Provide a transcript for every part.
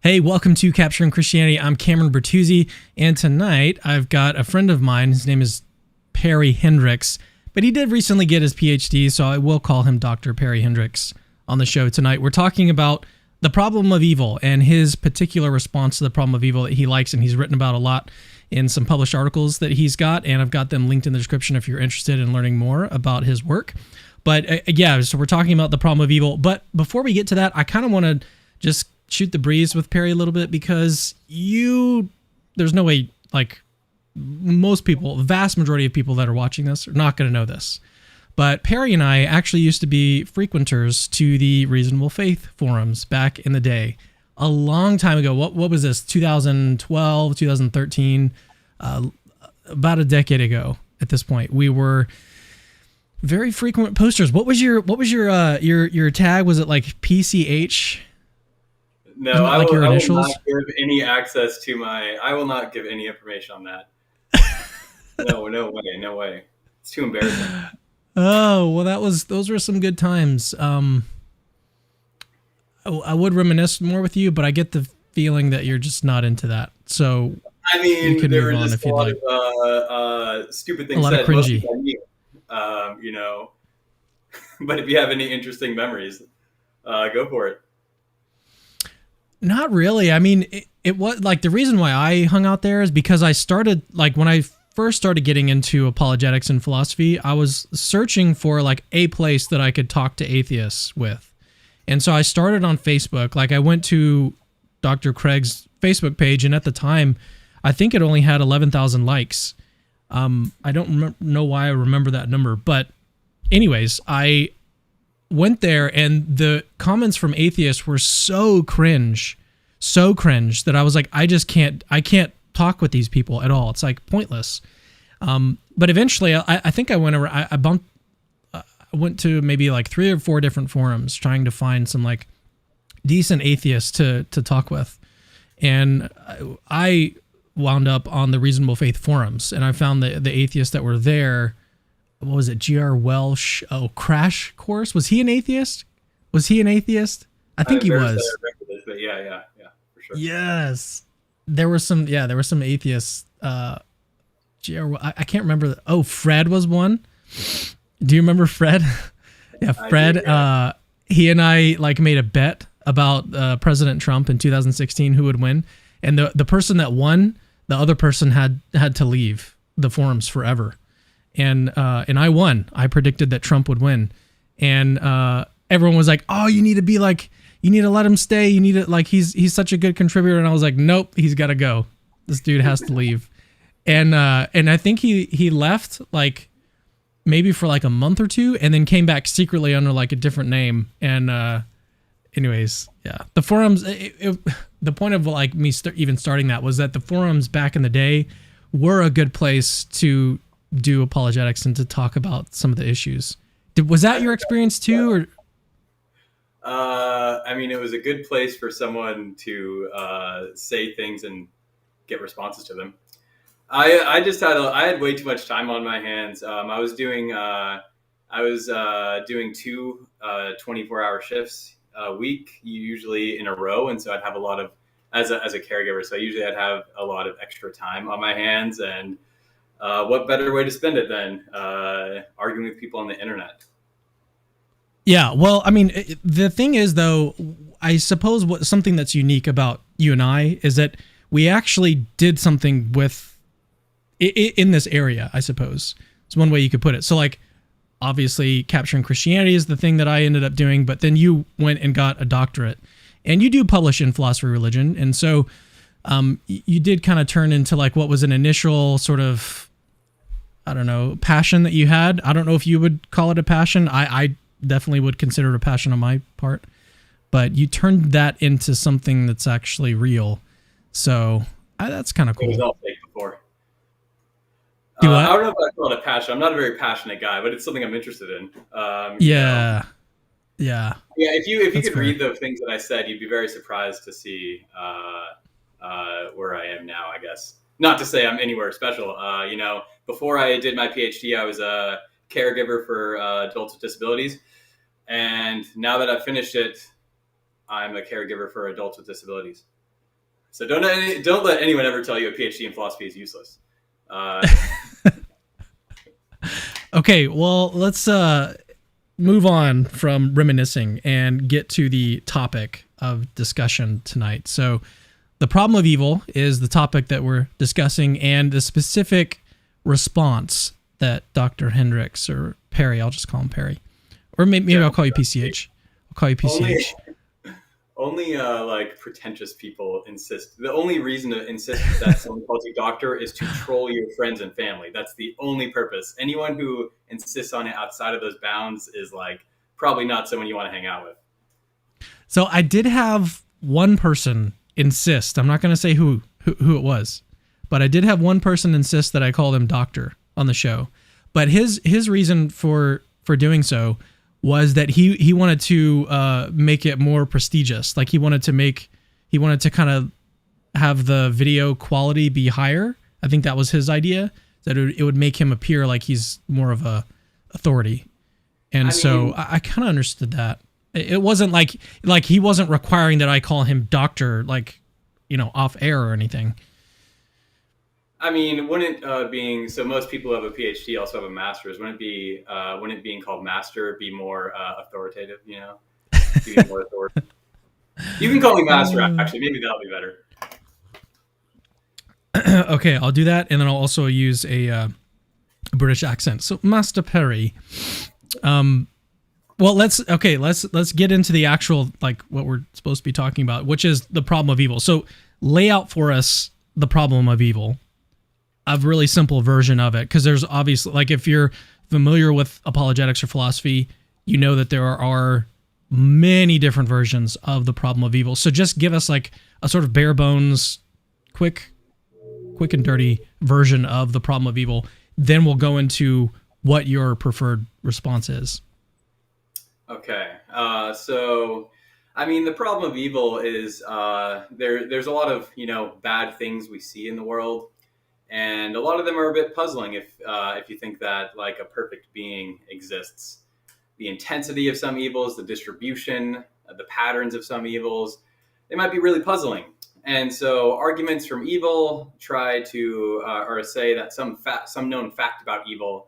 Hey, welcome to Capturing Christianity. I'm Cameron Bertuzzi, and tonight I've got a friend of mine. His name is Perry Hendricks, but he did recently get his PhD, so I will call him Dr. Perry Hendricks on the show tonight. We're talking about the problem of evil and his particular response to the problem of evil that he likes, and he's written about a lot in some published articles that he's got, and I've got them linked in the description if you're interested in learning more about his work. But yeah, so we're talking about the problem of evil. But before we get to that, I kind of want to just shoot the breeze with Perry a little bit, because there's no way, like, most people, the vast majority of people that are watching this are not going to know this. But Perry and I actually used to be frequenters to the Reasonable Faith forums back in the day, a long time ago. What was this? 2012, 2013, about a decade ago at this point. We were very frequent posters. What was your tag? Was it like PCH? No, I will not give any access to I will not give any information on that. No way. It's too embarrassing. Oh, well, those were some good times. I would reminisce more with you, but I get the feeling that you're just not into that. So I mean, there were just a lot of stupid things said. A lot of cringy. But if you have any interesting memories, go for it. Not really. I mean, it was like, the reason why I hung out there is because I started, like, when I first started getting into apologetics and philosophy, I was searching for like a place that I could talk to atheists with. And so I started on Facebook. Like, I went to Dr. Craig's Facebook page, and at the time, I think it only had 11,000 likes. I don't know why I remember that number, but anyways, I went there, and the comments from atheists were so cringe that I was like, I can't talk with these people at all. It's like pointless. But eventually I think I went around, I went to maybe like 3 or 4 different forums trying to find some like decent atheists to talk with. And I wound up on the Reasonable Faith forums, and I found the atheists that were there. What was it? G.R. Welsh. Oh, Crash Course. Was he an atheist? I think he was. But yeah, for sure. Yes. There were some atheists. G.R. I can't remember. Oh, Fred was one. Do you remember Fred? Yeah, Fred. He and I like made a bet about President Trump in 2016, who would win. And the person that won, the other person had to leave the forums forever. And I won. I predicted that Trump would win, and everyone was like, "Oh, you need to let him stay. You need to, like, he's such a good contributor." And I was like, "Nope, he's got to go. This dude has to leave." And I think he left like maybe for like a month or two, and then came back secretly under like a different name. And anyways, yeah, the forums. The point of like me even starting that was that the forums back in the day were a good place to do apologetics and to talk about some of the issues. Was that your experience too, or? I mean, it was a good place for someone to say things and get responses to them. I had way too much time on my hands. I was doing 2 24-hour shifts a week, usually in a row, and so I'd have a lot of as a caregiver. So usually I'd have a lot of extra time on my hands, and what better way to spend it than arguing with people on the internet? Yeah, well, I mean, the thing is, though, I suppose something that's unique about you and I is that we actually did something with in this area, I suppose. It's one way you could put it. So, like, obviously, Capturing Christianity is the thing that I ended up doing, but then you went and got a doctorate, and you do publish in philosophy of religion, and so you did kind of turn into like what was an initial sort of, I don't know, passion that you had. I don't know if you would call it a passion. I definitely would consider it a passion on my part, but you turned that into something that's actually real. So that's kind of cool. It was all fake before. I don't know if I call it a passion. I'm not a very passionate guy, but it's something I'm interested in. Yeah. If you could read the things that I said, you'd be very surprised to see where I am now, I guess. Not to say I'm anywhere special. Before I did my PhD, I was a caregiver for adults with disabilities. And now that I've finished it, I'm a caregiver for adults with disabilities. So don't let anyone ever tell you a PhD in philosophy is useless. Okay, well, let's move on from reminiscing and get to the topic of discussion tonight. So the problem of evil is the topic that we're discussing, and the specific response that Dr. Hendricks, or Perry, I'll just call him Perry, or maybe I'll call you PCH. I'll call you PCH. Only like pretentious people insist. The only reason to insist that someone calls you doctor is to troll your friends and family. That's the only purpose. Anyone who insists on it outside of those bounds is like probably not someone you want to hang out with. So I did have one person insist. I'm not going to say who it was, but I did have one person insist that I called him doctor on the show. But his reason for doing so was that he wanted to make it more prestigious. Like he wanted to kind of have the video quality be higher. I think that was his idea, that it would make him appear like he's more of a authority. And I kind of understood that. It wasn't like he wasn't requiring that I call him doctor, like, off air or anything. I mean, wouldn't being so most people who have a PhD also have a master's? Wouldn't being called master be more authoritative? Be more authoritative. You can call me master. Actually, maybe that'll be better. Okay, I'll do that, and then I'll also use a British accent. So, Master Perry. Well, let's get into the actual, like, what we're supposed to be talking about, which is the problem of evil. So, lay out for us the problem of evil. A really simple version of it, because there's obviously, like, if you're familiar with apologetics or philosophy, you know that there are many different versions of the problem of evil. So just give us like a sort of bare bones, quick and dirty version of the problem of evil. Then we'll go into what your preferred response is. Okay. So, I mean, the problem of evil is there's a lot of, bad things we see in the world. And a lot of them are a bit puzzling if you think that like a perfect being exists. The intensity of some evils, the distribution, the patterns of some evils, they might be really puzzling. And so arguments from evil try to or say that some known fact about evil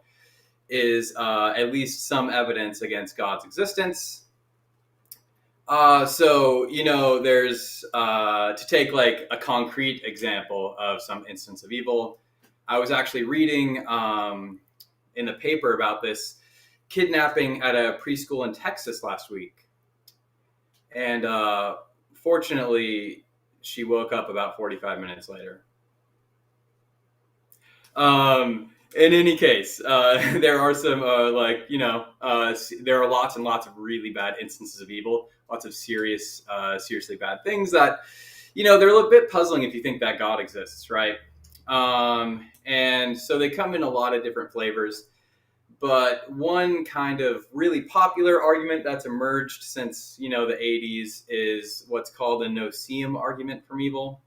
is at least some evidence against God's existence. So, there's, to take like a concrete example of some instance of evil, I was actually reading in the paper about this kidnapping at a preschool in Texas last week. And fortunately, she woke up about 45 minutes later. In any case, there are some, there are lots and lots of really bad instances of evil, lots of seriously bad things that, they're a little bit puzzling if you think that God exists, right? And so they come in a lot of different flavors. But one kind of really popular argument that's emerged since, the 80s is what's called a no-seum argument from evil.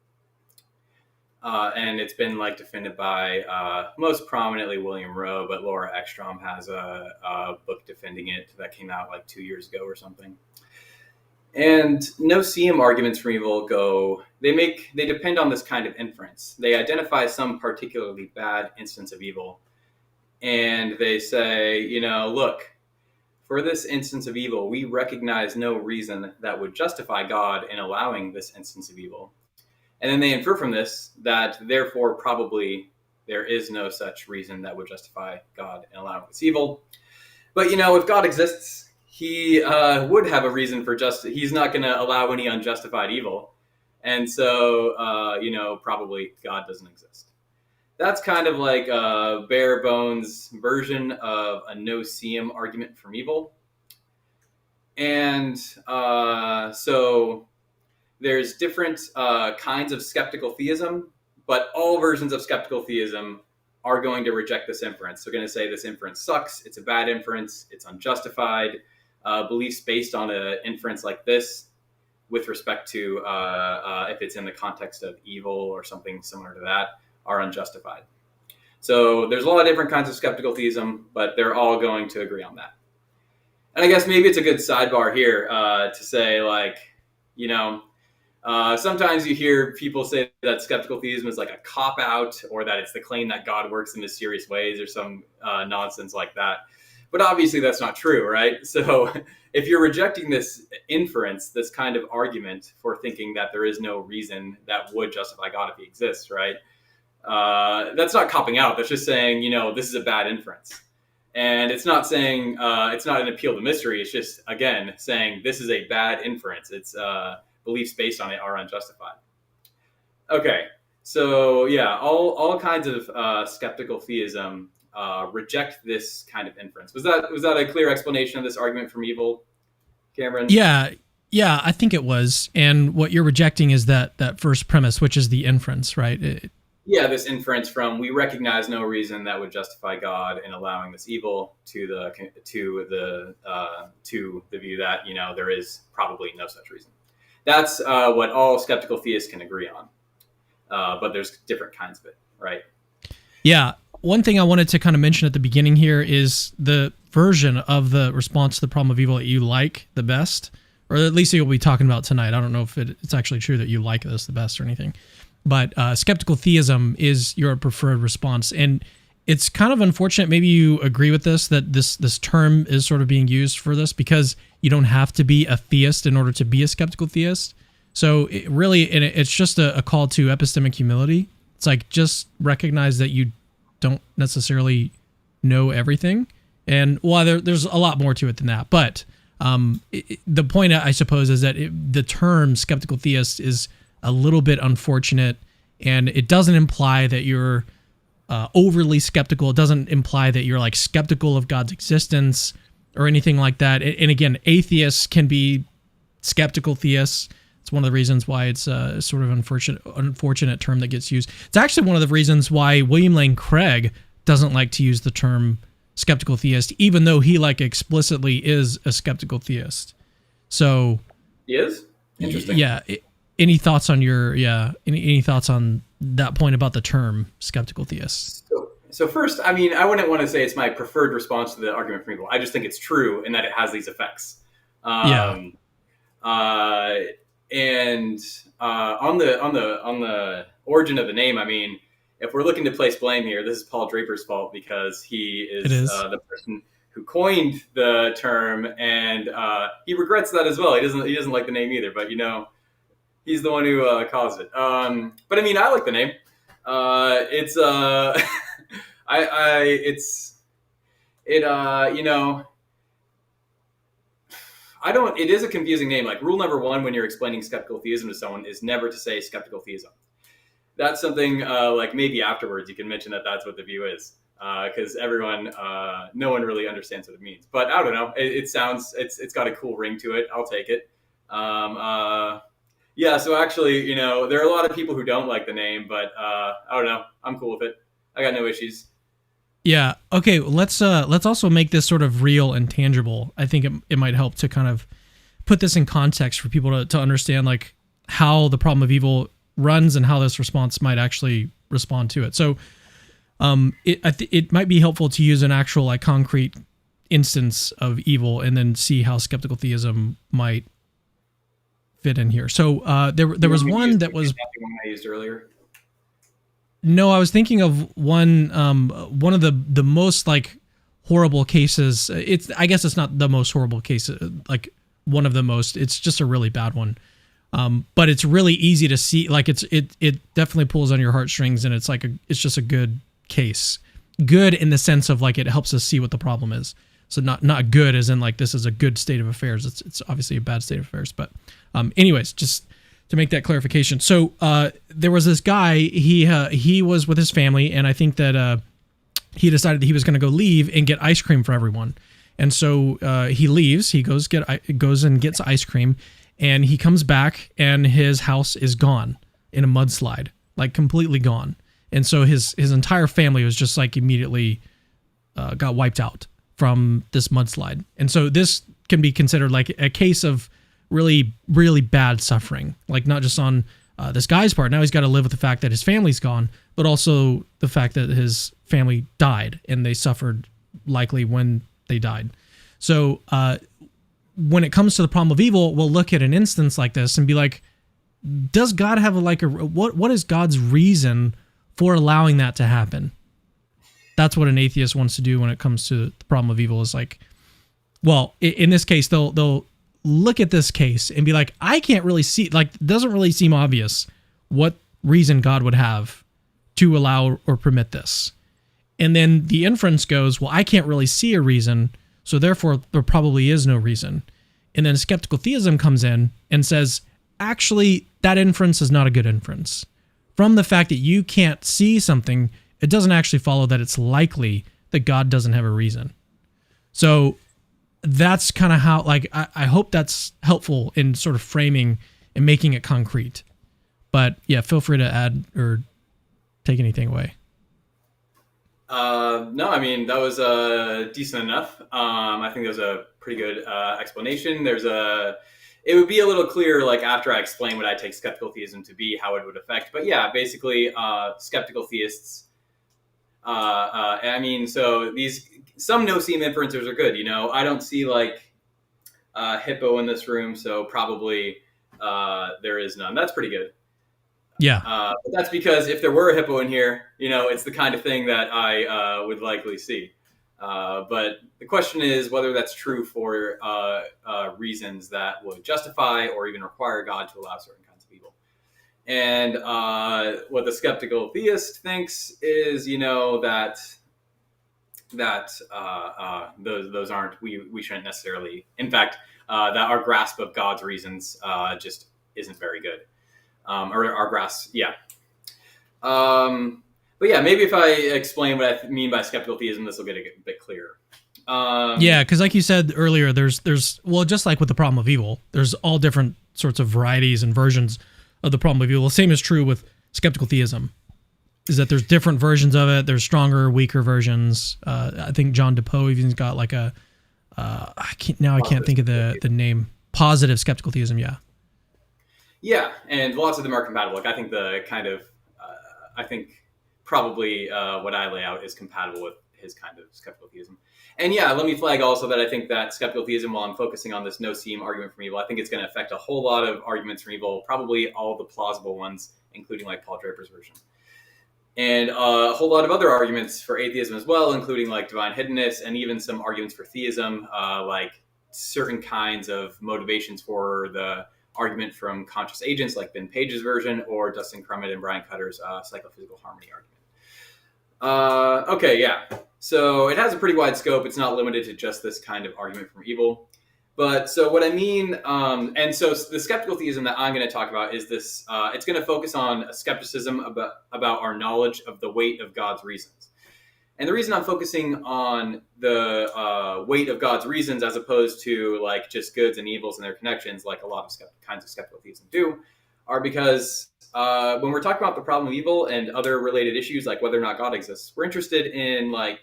And it's been like defended by most prominently William Rowe, but Laura Ekstrom has a book defending it that came out like 2 years ago or something. And no-seum arguments from evil they depend on this kind of inference. They identify some particularly bad instance of evil, and they say, look, for this instance of evil, we recognize no reason that would justify God in allowing this instance of evil. And then they infer from this that therefore probably there is no such reason that would justify God in allowing this evil. But, if God exists, he would have a reason for he's not going to allow any unjustified evil. And so, probably God doesn't exist. That's kind of like a bare bones version of a no-seum argument from evil. And so there's different kinds of skeptical theism, but all versions of skeptical theism are going to reject this inference. They're going to say this inference sucks, it's a bad inference, it's unjustified. Beliefs based on an inference like this, with respect to if it's in the context of evil or something similar to that, are unjustified. So there's a lot of different kinds of skeptical theism, but they're all going to agree on that. And I guess maybe it's a good sidebar here to say, like, Sometimes you hear people say that skeptical theism is like a cop-out, or that it's the claim that God works in mysterious ways, or some nonsense like that. But obviously that's not true, right? So if you're rejecting this inference, this kind of argument for thinking that there is no reason that would justify God if he exists, right? That's not copping out. That's just saying, this is a bad inference. And it's not saying, it's not an appeal to mystery. It's just, again, saying this is a bad inference. It's beliefs based on it are unjustified. Okay, so yeah, all kinds of skeptical theism reject this kind of inference. Was that a clear explanation of this argument from evil, Cameron? Yeah, I think it was. And what you're rejecting is that first premise, which is the inference, right? This inference from we recognize no reason that would justify God in allowing this evil to the view that there is probably no such reason. That's what all skeptical theists can agree on. But there's different kinds of it, right? Yeah. One thing I wanted to kind of mention at the beginning here is the version of the response to the problem of evil that you like the best, or at least you'll be talking about tonight. I don't know if it's actually true that you like this the best or anything, but skeptical theism is your preferred response. And it's kind of unfortunate, maybe you agree with this, that this term is sort of being used for this, because you don't have to be a theist in order to be a skeptical theist. So it's just a call to epistemic humility. It's like, just recognize that you don't necessarily know everything. And there's a lot more to it than that. But the point, I suppose, is that the term skeptical theist is a little bit unfortunate, and it doesn't imply that you're overly skeptical. It doesn't imply that you're like skeptical of God's existence or anything like that. And again, atheists can be skeptical theists. It's one of the reasons why it's a sort of unfortunate term that gets used. It's actually one of the reasons why William Lane Craig doesn't like to use the term skeptical theist, even though he explicitly is a skeptical theist. So he is? Interesting. Yeah. Any thoughts on any thoughts on that point about the term skeptical theist? So first, I wouldn't want to say it's my preferred response to the argument from evil. I just think it's true in that it has these effects. And on the origin of the name, if we're looking to place blame here, this is Paul Draper's fault, because he is the person who coined the term, and he regrets that as well. He doesn't like the name either, but he's the one who caused it. But I like the name. It is a confusing name. Like, rule number one when you're explaining skeptical theism to someone is never to say skeptical theism. That's something maybe afterwards you can mention that that's what the view is, because no one really understands what it means. But I don't know. It sounds, it's got a cool ring to it. I'll take it. So actually, there are a lot of people who don't like the name, but I don't know. I'm cool with it. I got no issues. Yeah. Okay. Let's also make this sort of real and tangible. I think it might help to kind of put this in context for people to understand how the problem of evil runs and how this response might actually respond to it. So, it might be helpful to use an actual concrete instance of evil and then see how skeptical theism might fit in here. So, there was one that was the one I used earlier. No, I was thinking of one of the most horrible cases. I guess it's not the most horrible case, one of the most. It's just a really bad one. But it's really easy to see. It definitely pulls on your heartstrings, and it's it's just a good case. Good in the sense of it helps us see what the problem is. So not good as in this is a good state of affairs. It's obviously a bad state of affairs. But anyways, just to make that clarification. So there was this guy, he was with his family, and I think that he decided that he was going to go leave and get ice cream for everyone. And so he leaves, he goes and gets ice cream, and he comes back and his house is gone in a mudslide, completely gone. And so his entire family was just immediately got wiped out from this mudslide. And so this can be considered a case of really, really bad suffering, not just on this guy's part. Now he's got to live with the fact that his family's gone, but also the fact that his family died and they suffered likely when they died. So when it comes to the problem of evil, we'll look at an instance like this and be does God have what is God's reason for allowing that to happen? That's what an atheist wants to do when it comes to the problem of evil, is like, well, in this case, they'll look at this case and be like, I can't really see, like, it doesn't really seem obvious what reason God would have to allow or permit this. And then the inference goes, well, I can't really see a reason, so therefore there probably is no reason. And then skeptical theism comes in and says, actually, that inference is not a good inference. From the fact that you can't see something, it doesn't actually follow that it's likely that God doesn't have a reason. So that's kind of how, like, I hope that's helpful in sort of framing and making it concrete. But yeah, feel free to add or take anything away. No, I mean, that was decent enough. I think that was a pretty good explanation. It would be a little clearer, like, after I explain what I take skeptical theism to be, how it would affect. But yeah, basically, skeptical theists. I mean, so some no-seem inferencers are good. You know, I don't see like hippo in this room, so probably there is none. That's pretty good. Yeah. But that's because if there were a hippo in here, you know, it's the kind of thing that I would likely see. But the question is whether that's true for reasons that would justify or even require God to allow certain kinds of evil. And what the skeptical theist thinks is, you know, that those aren't, we shouldn't necessarily, in fact, that our grasp of God's reasons just isn't very good. Or our grasp, yeah. But yeah, maybe if I explain what I mean by skeptical theism, this will get a bit clearer. Yeah, because like you said earlier, there's well, just like with the problem of evil, there's all different sorts of varieties and versions of the problem of evil. The same is true with skeptical theism, is that there's different versions of it. There's stronger, weaker versions. I think John DePoe even's got like a, I can't think of the name. Positive skeptical theism, yeah. Yeah, and lots of them are compatible. Like, I think the kind of, I think probably what I lay out is compatible with his kind of skeptical theism. And yeah, let me flag also that I think that skeptical theism, while I'm focusing on this no-seem argument from evil, I think it's going to affect a whole lot of arguments from evil, probably all the plausible ones, including like Paul Draper's version. And a whole lot of other arguments for atheism as well, including like divine hiddenness, and even some arguments for theism, like certain kinds of motivations for the argument from conscious agents, like Ben Page's version, or Dustin Crummett and Brian Cutter's psychophysical harmony argument. Okay, yeah. So it has a pretty wide scope. It's not limited to just this kind of argument from evil. But so what I mean, and so the skeptical theism that I'm going to talk about is this, it's going to focus on a skepticism about our knowledge of the weight of God's reasons. And the reason I'm focusing on the weight of God's reasons as opposed to like just goods and evils and their connections, like a lot of kinds of skeptical theism do, are because when we're talking about the problem of evil and other related issues, like whether or not God exists, we're interested in like,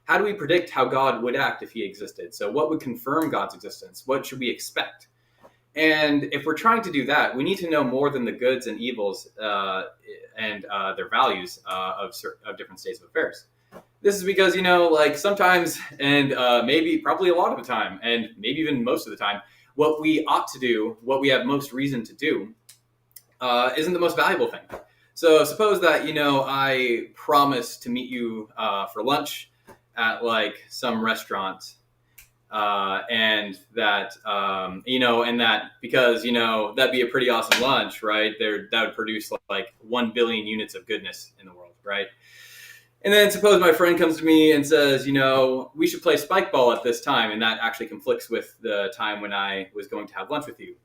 how do we predict how God would act if he existed? So what would confirm God's existence? What should we expect? And if we're trying to do that, we need to know more than the goods and evils and their values of different states of affairs. This is because, you know, like sometimes, and maybe probably a lot of the time, and maybe even most of the time, what we ought to do, what we have most reason to do, isn't the most valuable thing. So suppose that, you know, I promise to meet you for lunch at like some restaurant, and that, you know, and that because, you know, that'd be a pretty awesome lunch, right? That would produce like 1 billion units of goodness in the world, right? And then suppose my friend comes to me and says, you know, we should play spike ball at this time. And that actually conflicts with the time when I was going to have lunch with you.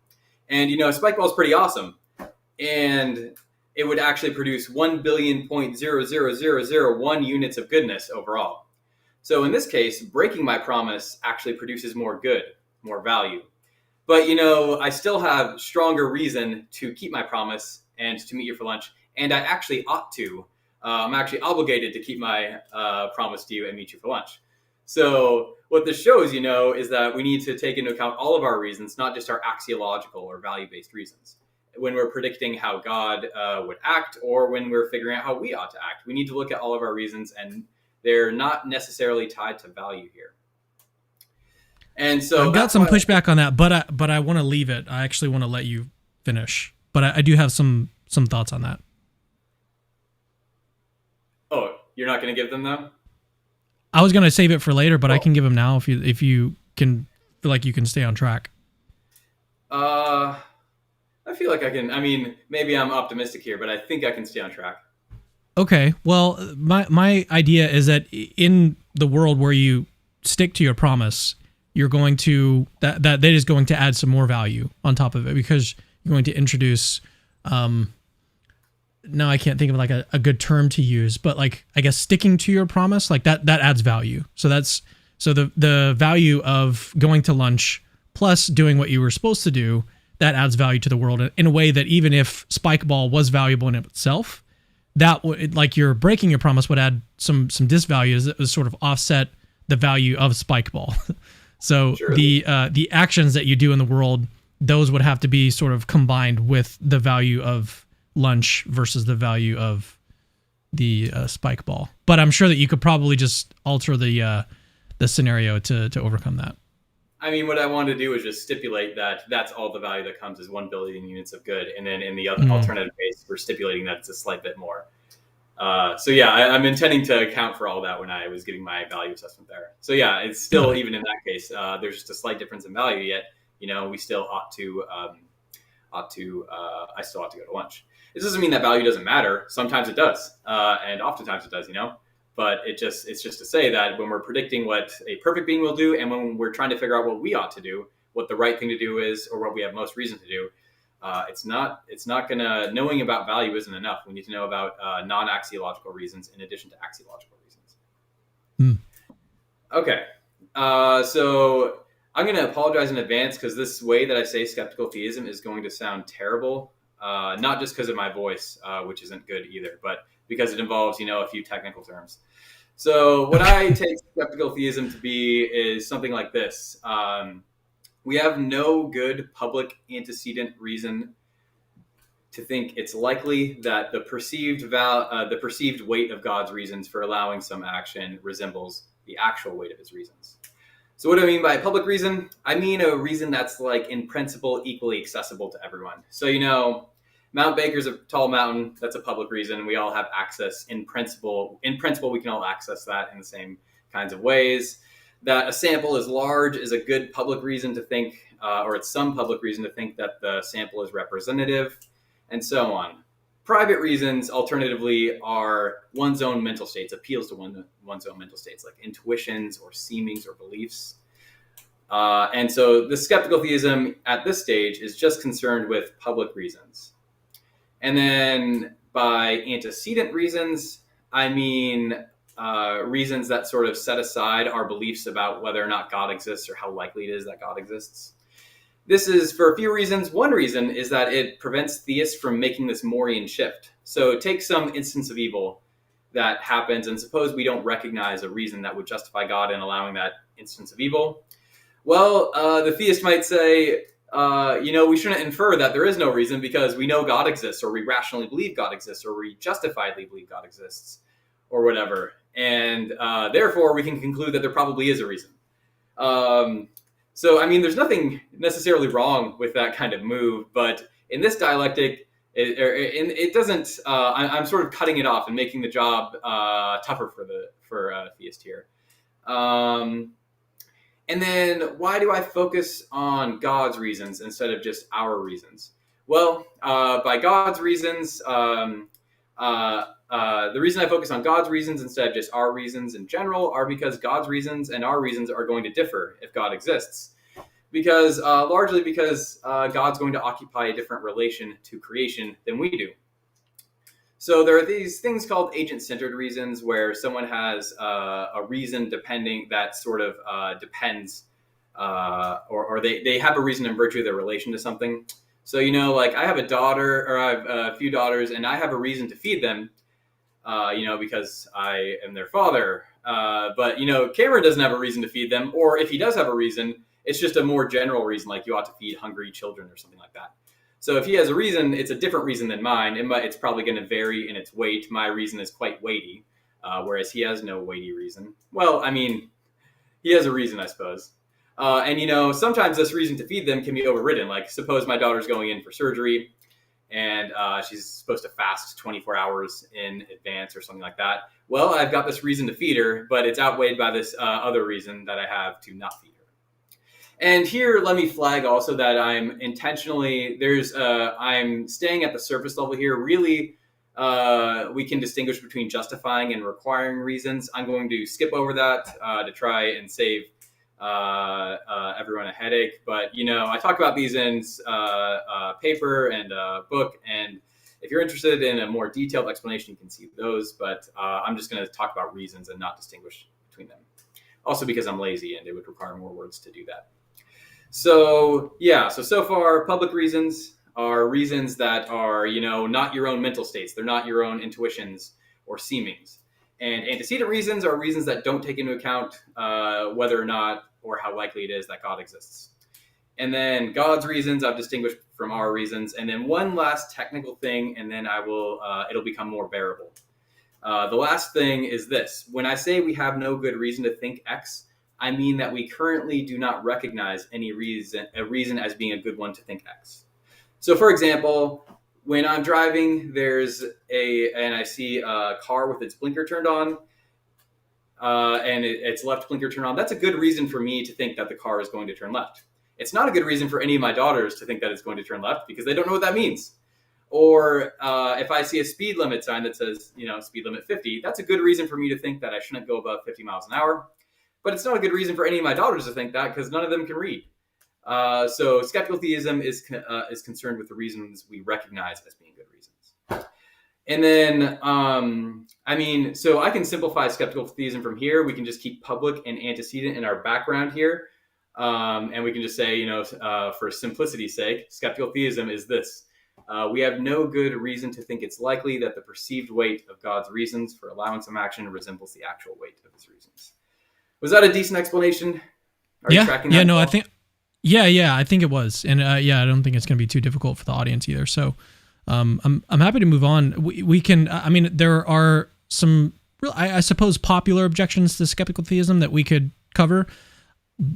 And, you know, spike ball is pretty awesome. And it would actually produce 1 billion.00001 units of goodness overall. So in this case, breaking my promise actually produces more good, more value. But, you know, I still have stronger reason to keep my promise and to meet you for lunch. And I actually ought to. I'm actually obligated to keep my promise to you and meet you for lunch. So what this shows, you know, is that we need to take into account all of our reasons, not just our axiological or value-based reasons. When we're predicting how God would act or when we're figuring out how we ought to act, we need to look at all of our reasons, and they're not necessarily tied to value here. And so I've got some pushback on that, but I want to leave it. I actually want to let you finish. but I do have some thoughts on that. Oh, you're not going to give them though? I was going to save it for later, but I can give them now if you can feel like you can stay on track. I feel like I can. I mean, maybe I'm optimistic here, but I think I can stay on track. Okay. Well, my idea is that in the world where you stick to your promise, you're going to that is going to add some more value on top of it, because you're going to introduce now I can't think of like a good term to use, but like, I guess sticking to your promise, like that adds value. So the value of going to lunch plus doing what you were supposed to do, that adds value to the world in a way that even if Spikeball was valuable in itself, that would, like, you're breaking your promise would add some disvalues that would sort of offset the value of Spikeball. So sure. The actions that you do in the world, those would have to be sort of combined with the value of lunch versus the value of the Spikeball. But I'm sure that you could probably just alter the scenario to overcome that. I mean, what I want to do is just stipulate that that's all the value that comes is 1 billion units of good. And then in the other alternative case, we're stipulating that it's a slight bit more. So yeah, I'm intending to account for all that when I was giving my value assessment there. So yeah, it's still, even in that case, there's just a slight difference in value, yet, we still I still ought to go to lunch. This doesn't mean that value doesn't matter. Sometimes it does. And oftentimes it does, but it's just to say that when we're predicting what a perfect being will do, and when we're trying to figure out what we ought to do, what the right thing to do is, or what we have most reason to do, it's not gonna, knowing about value isn't enough. We need to know about non-axiological reasons in addition to axiological reasons. Okay. So I'm going to apologize in advance because this way that I say skeptical theism is going to sound terrible. Not just because of my voice, which isn't good either, but because it involves, a few technical terms. So what I take skeptical theism to be is something like this. We have no good public antecedent reason to think it's likely that the perceived weight of God's reasons for allowing some action resembles the actual weight of his reasons. So what do I mean by public reason? I mean a reason that's, like, in principle equally accessible to everyone. So, Mount Baker's a tall mountain. That's a public reason. We all have access in principle. In principle, we can all access that in the same kinds of ways. That a sample is large is a good public reason to think, or it's some public reason to think that the sample is representative, and so on. Private reasons, alternatively, are one's own mental states, appeals to one's own mental states, like intuitions or seemings or beliefs. And so the skeptical theism at this stage is just concerned with public reasons. And then by antecedent reasons, I mean reasons that sort of set aside our beliefs about whether or not God exists or how likely it is that God exists. This is for a few reasons. One reason is that it prevents theists from making this Morean shift. So take some instance of evil that happens, and suppose we don't recognize a reason that would justify God in allowing that instance of evil. Well, the theist might say, we shouldn't infer that there is no reason because we know God exists, or we rationally believe God exists, or we justifiably believe God exists, or whatever. And therefore, we can conclude that there probably is a reason. So, I mean, there's nothing necessarily wrong with that kind of move, but in this dialectic, it doesn't. I'm sort of cutting it off and making the job tougher for a theist here. And then, why do I focus on God's reasons instead of just our reasons? Well, by God's reasons, the reason I focus on God's reasons instead of just our reasons in general are because God's reasons and our reasons are going to differ if God exists. Largely because God's going to occupy a different relation to creation than we do. So there are these things called agent-centered reasons where someone has a reason that sort of depends, or they have a reason in virtue of their relation to something. So, like I have a daughter, or I have a few daughters, and I have a reason to feed them, because I am their father. But Cameron doesn't have a reason to feed them, or if he does have a reason, it's just a more general reason, like you ought to feed hungry children or something like that. So if he has a reason, it's a different reason than mine. It's probably going to vary in its weight. My reason is quite weighty, whereas he has no weighty reason. Well, I mean, he has a reason, I suppose. And sometimes this reason to feed them can be overridden. Like, suppose my daughter's going in for surgery, and she's supposed to fast 24 hours in advance or something like that. Well, I've got this reason to feed her, but it's outweighed by this other reason that I have to not feed her. And here, let me flag also that I'm intentionally, I'm staying at the surface level here. Really, we can distinguish between justifying and requiring reasons. I'm going to skip over that to try and save everyone a headache. But, I talk about these in paper and book. And if you're interested in a more detailed explanation, you can see those. But I'm just going to talk about reasons and not distinguish between them. Also because I'm lazy and it would require more words to do that. So far, public reasons are reasons that are, not your own mental states. They're not your own intuitions or seemings. And antecedent reasons are reasons that don't take into account whether or not or how likely it is that God exists. And then God's reasons I've distinguished from our reasons. And then one last technical thing, and then it'll become more bearable. The last thing is this. When I say we have no good reason to think X, I mean that we currently do not recognize a reason as being a good one to think X. So, for example, when I'm driving, and I see a car with its blinker turned on, and its left blinker turned on. That's a good reason for me to think that the car is going to turn left. It's not a good reason for any of my daughters to think that it's going to turn left because they don't know what that means. Or if I see a speed limit sign that says, speed limit 50, that's a good reason for me to think that I shouldn't go above 50 miles an hour. But it's not a good reason for any of my daughters to think that because none of them can read. So skeptical theism is concerned with the reasons we recognize as being good reasons. And then, so I can simplify skeptical theism from here. We can just keep public and antecedent in our background here. And we can just say, for simplicity's sake, skeptical theism is this. We have no good reason to think it's likely that the perceived weight of God's reasons for allowing some action resembles the actual weight of his reasons. Was that a decent explanation? Are you tracking that? I think, I think it was. And I don't think it's going to be too difficult for the audience either. So I'm happy to move on. We can, there are some real, I suppose, popular objections to skeptical theism that we could cover.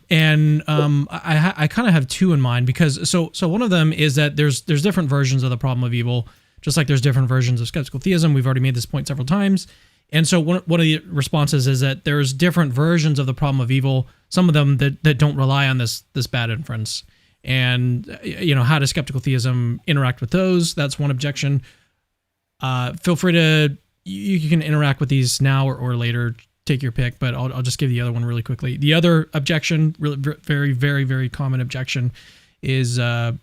And I kind of have two in mind because so one of them is that there's different versions of the problem of evil, just like there's different versions of skeptical theism. We've already made this point several times. And so one of the responses is that there's different versions of the problem of evil, some of them that don't rely on this bad inference. And, how does skeptical theism interact with those? That's one objection. Feel free to, you can interact with these now or later, take your pick, but I'll just give the other one really quickly. The other objection, really very, very, very common objection is, I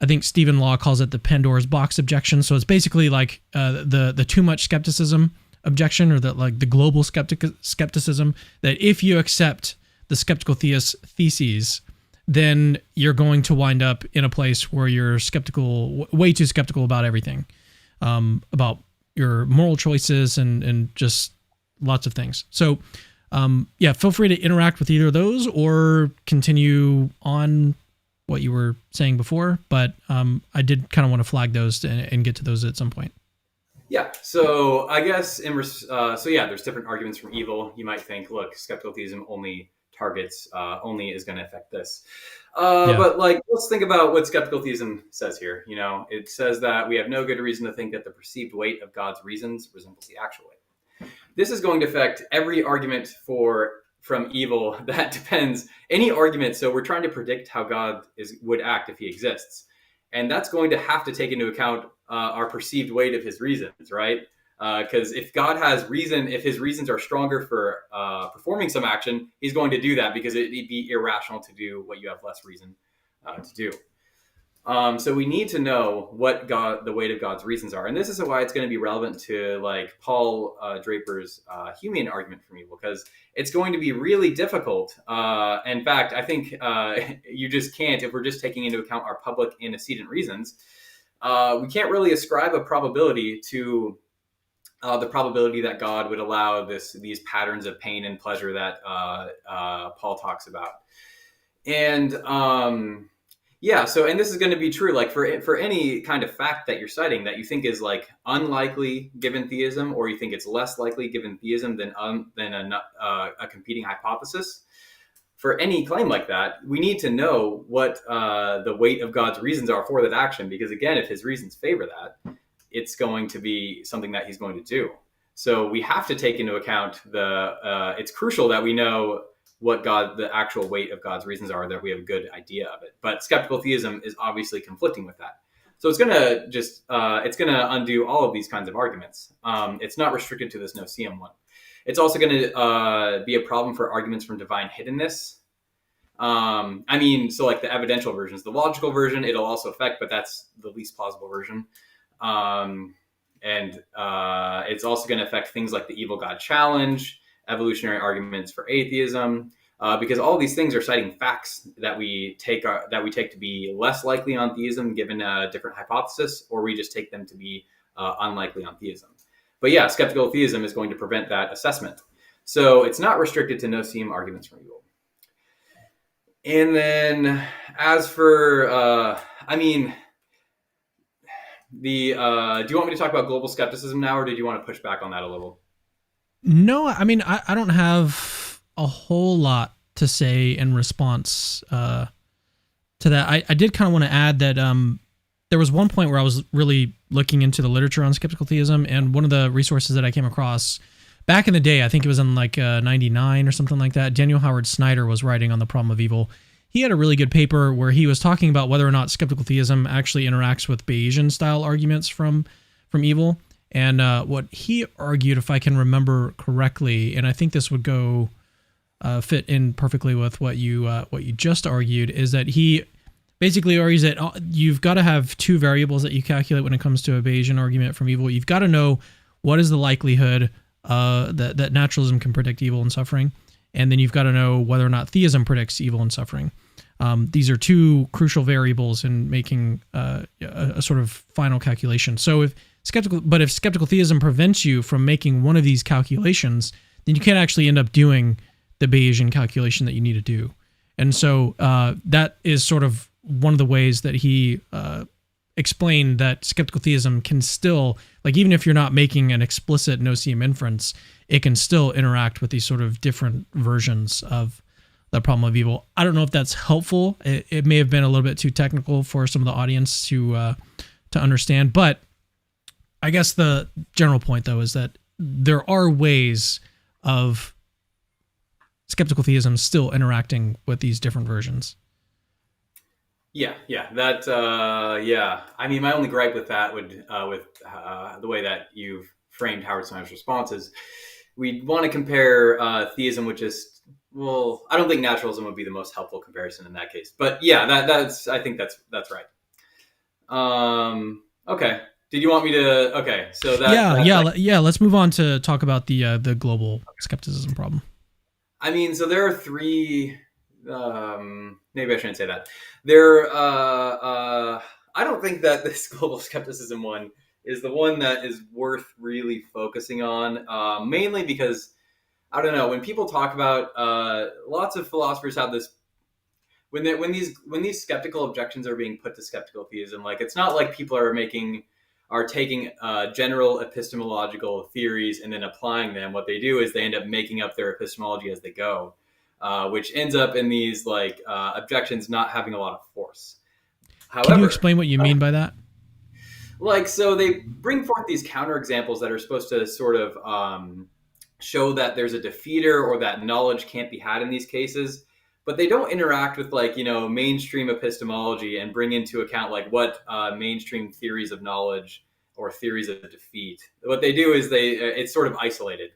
think Stephen Law calls it the Pandora's box objection. So it's basically like the too much skepticism objection, or the global skepticism, that if you accept the skeptical theist theses, then you're going to wind up in a place where you're skeptical, way too skeptical about everything, about your moral choices and just lots of things. So, feel free to interact with either of those or continue on what you were saying before. But I did kind of want to flag those and get to those at some point. Yeah. So I guess there's different arguments from evil. You might think, look, skeptical theism only is going to affect this. But let's think about what skeptical theism says here. It says that we have no good reason to think that the perceived weight of God's reasons resembles the actual weight. This is going to affect every argument from evil that depends, any argument. So we're trying to predict how God would act if he exists. And that's going to have to take into account our perceived weight of his reasons, right? Because if God has reason, if his reasons are stronger for performing some action, he's going to do that because it'd be irrational to do what you have less reason to do. So we need to know what the weight of God's reasons are. And this is why it's going to be relevant to Paul Draper's Humean argument from evil, because it's going to be really difficult. In fact, I think you just can't, if we're just taking into account our public antecedent reasons, we can't really ascribe a probability to the probability that God would allow these patterns of pain and pleasure that Paul talks about. And and this is going to be true, for any kind of fact that you're citing that you think is unlikely given theism, or you think it's less likely given theism than a competing hypothesis. for any claim like that, we need to know what the weight of God's reasons are for that action. Because again, if his reasons favor that, it's going to be something that he's going to do. So we have to take into account it's crucial that we know what the actual weight of God's reasons are, that we have a good idea of it. But skeptical theism is obviously conflicting with that. So it's going to undo all of these kinds of arguments. It's not restricted to this no-seum one. It's also going to be a problem for arguments from divine hiddenness. So like the evidential versions, the logical version, it'll also affect, but that's the least plausible version. It's also going to affect things like the evil God challenge, evolutionary arguments for atheism, because all these things are citing facts that we take to be less likely on theism given a different hypothesis, or we just take them to be unlikely on theism. But yeah, skeptical theism is going to prevent that assessment. So it's not restricted to no-seum arguments from evil. And then as for, do you want me to talk about global skepticism now, or did you want to push back on that a little? No, I mean, I don't have a whole lot to say in response to that. I did kind of want to add that there was one point where I was really looking into the literature on skeptical theism, and one of the resources that I came across back in the day, I think it was in like 99 or something like that, Daniel Howard Snyder was writing on the problem of evil. He had a really good paper where he was talking about whether or not skeptical theism actually interacts with Bayesian style arguments from evil. And what he argued, if I can remember correctly, and I think this would go fit in perfectly with what you just argued, is that he basically argues that you've got to have two variables that you calculate when it comes to a Bayesian argument from evil. You've got to know what is the likelihood that naturalism can predict evil and suffering, and then you've got to know whether or not theism predicts evil and suffering. These are two crucial variables in making a sort of final calculation. So if skeptical theism prevents you from making one of these calculations, then you can't actually end up doing the Bayesian calculation that you need to do. And so that is sort of one of the ways that he explained that skeptical theism can still, like, even if you're not making an explicit no-seum inference, it can still interact with these sort of different versions of the problem of evil. I don't know if that's helpful. It may have been a little bit too technical for some of the audience to understand, but I guess the general point, though, is that there are ways of skeptical theism still interacting with these different versions. Yeah. I mean, my only gripe with that would, with the way that you've framed Howard Snyder's response is we want to compare theism with just, well, I don't think naturalism would be the most helpful comparison in that case. But yeah, I think that's right. Okay. Did you want me to? Okay, so let's move on to talk about the global skepticism problem. I mean, so there are three. Maybe I shouldn't say that. I don't think that this global skepticism one is the one that is worth really focusing on. Mainly because I don't know, when people talk about lots of philosophers have this. When these skeptical objections are being put to skeptical theism, like it's not like people are taking general epistemological theories and then applying them. What they do is they end up making up their epistemology as they go, which ends up in these objections not having a lot of force. However, can you explain what you mean by that? So they bring forth these counterexamples that are supposed to sort of show that there's a defeater or that knowledge can't be had in these cases. But they don't interact with mainstream epistemology and bring into account what mainstream theories of knowledge or theories of defeat. What they do is it's sort of isolated.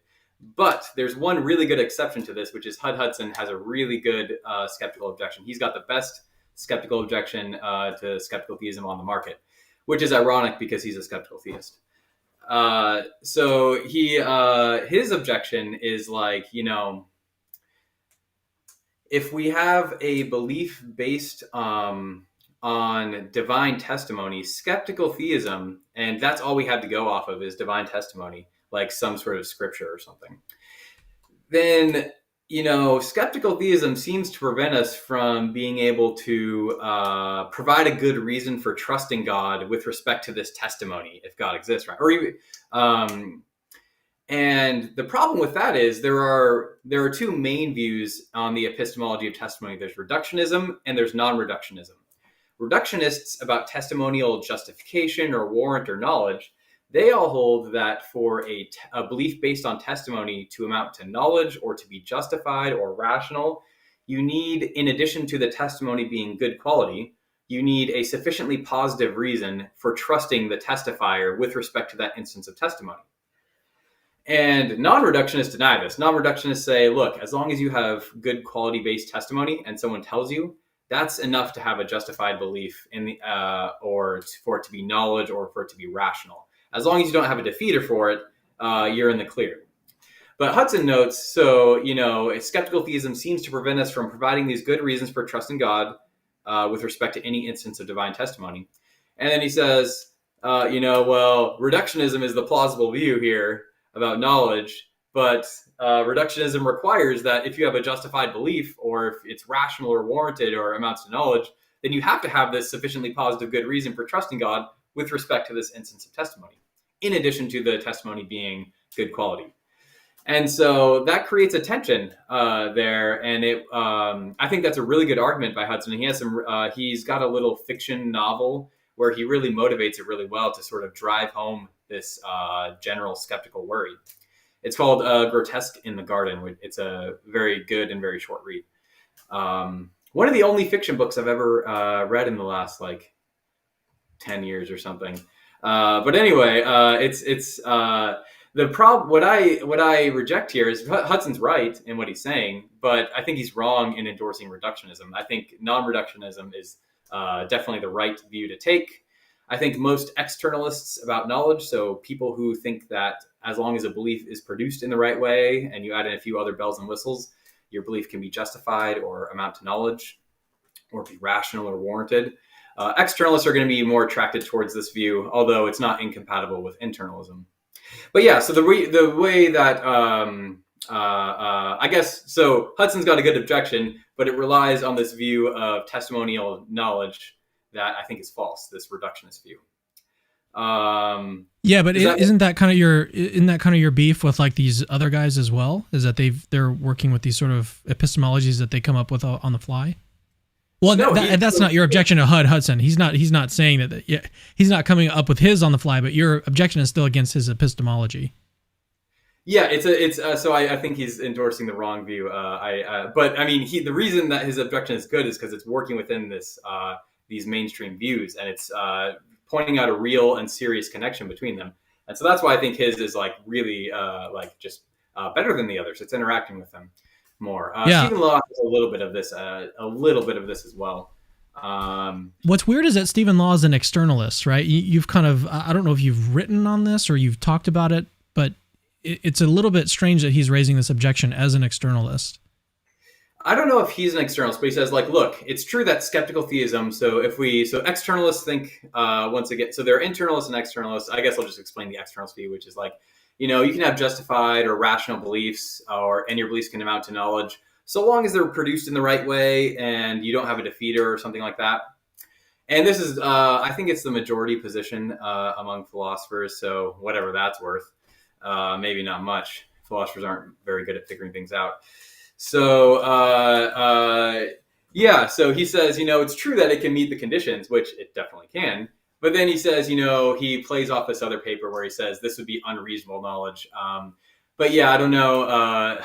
But there's one really good exception to this, which is Hud Hudson has a really good skeptical objection. He's got the best skeptical objection to skeptical theism on the market, which is ironic because he's a skeptical theist. So his objection is if we have a belief based on divine testimony, skeptical theism, and that's all we have to go off of is divine testimony, like some sort of scripture or something, then, skeptical theism seems to prevent us from being able to provide a good reason for trusting God with respect to this testimony, if God exists, right? Or even, And the problem with that is there are two main views on the epistemology of testimony. There's reductionism and there's non-reductionism. Reductionists about testimonial justification or warrant or knowledge, they all hold that for a belief based on testimony to amount to knowledge or to be justified or rational, you need, in addition to the testimony being good quality, you need a sufficiently positive reason for trusting the testifier with respect to that instance of testimony. And non-reductionists deny this. Non-reductionists say, look, as long as you have good quality-based testimony and someone tells you, that's enough to have a justified belief in the, or for it to be knowledge or for it to be rational. As long as you don't have a defeater for it, you're in the clear. But Hudson notes, so, skeptical theism seems to prevent us from providing these good reasons for trusting God with respect to any instance of divine testimony. And then he says, reductionism is the plausible view here about knowledge, but reductionism requires that if you have a justified belief or if it's rational or warranted or amounts to knowledge, then you have to have this sufficiently positive good reason for trusting God with respect to this instance of testimony, in addition to the testimony being good quality. And so that creates a tension there, and I think that's a really good argument by Hudson. And he has he's got a little fiction novel where he really motivates it really well to sort of drive home this general skeptical worry. It's called Grotesque in the Garden. It's a very good and very short read. One of the only fiction books I've ever read in the last 10 years or something. But anyway, it's the problem. What I reject here is Hudson's right in what he's saying, but I think he's wrong in endorsing reductionism. I think non-reductionism is definitely the right view to take. I think most externalists about knowledge, so people who think that as long as a belief is produced in the right way and you add in a few other bells and whistles, your belief can be justified or amount to knowledge or be rational or warranted. Externalists are going to be more attracted towards this view, although it's not incompatible with internalism. But yeah, so the way that I guess, so Hudson's got a good objection, but it relies on this view of testimonial knowledge that I think is false, this reductionist view. Yeah, but isn't that kind of your beef with these other guys as well? Is that they're working with these sort of epistemologies that they come up with on the fly? Well, no, that's not your objection to Hudson. He's not saying that. Yeah, he's not coming up with his on the fly, but your objection is still against his epistemology. Yeah, so I think he's endorsing the wrong view. But I mean, the reason that his objection is good is because it's working within these mainstream views, and it's pointing out a real and serious connection between them. And so that's why I think his is really just better than the others. It's interacting with them more. Stephen Law has a little bit of this as well. What's weird is that Stephen Law is an externalist, right? You've kind of, I don't know if you've written on this or you've talked about it, but it's a little bit strange that he's raising this objection as an externalist. I don't know if he's an externalist, but he says, look, it's true that skeptical theism. So externalists think, once again, so there are internalists and externalists. I guess I'll just explain the externalist view, which is you can have justified or rational beliefs, and your beliefs can amount to knowledge, so long as they're produced in the right way and you don't have a defeater or something like that. And this is, I think it's the majority position among philosophers. So whatever that's worth, maybe not much. Philosophers aren't very good at figuring things out. So, so he says, it's true that it can meet the conditions, which it definitely can. But then he says, he plays off this other paper where he says this would be unreasonable knowledge. But yeah, I don't know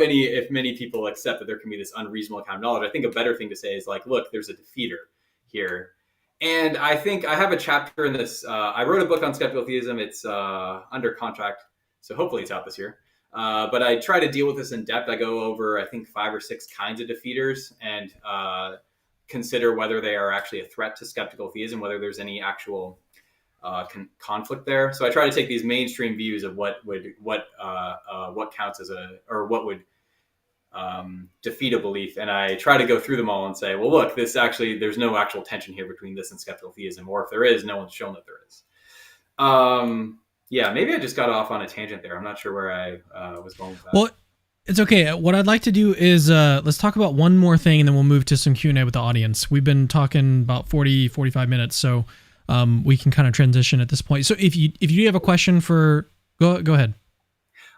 if many people accept that there can be this unreasonable kind of knowledge. I think a better thing to say is look, there's a defeater here. And I think I have a chapter in this. I wrote a book on skeptical theism. It's under contract, so hopefully it's out this year. But I try to deal with this in depth. I go over, I think, 5 or 6 kinds of defeaters and consider whether they are actually a threat to skeptical theism, whether there's any actual conflict there. So I try to take these mainstream views of what counts as what would defeat a belief, and I try to go through them all and say, well, look, there's no actual tension here between this and skeptical theism, or if there is, no one's shown that there is. Maybe I just got off on a tangent there. I'm not sure where I was going with that. Well, it's okay. What I'd like to do is let's talk about one more thing, and then we'll move to some Q&A with the audience. We've been talking about 45 minutes, so we can kind of transition at this point. So if you do have a question go ahead.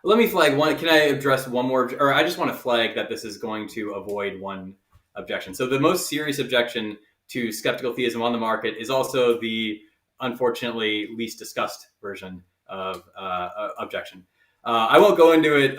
Let me flag one. Can I address one more? Or I just want to flag that this is going to avoid one objection. So the most serious objection to skeptical theism on the market is also the unfortunately least discussed version of objection. I won't go into it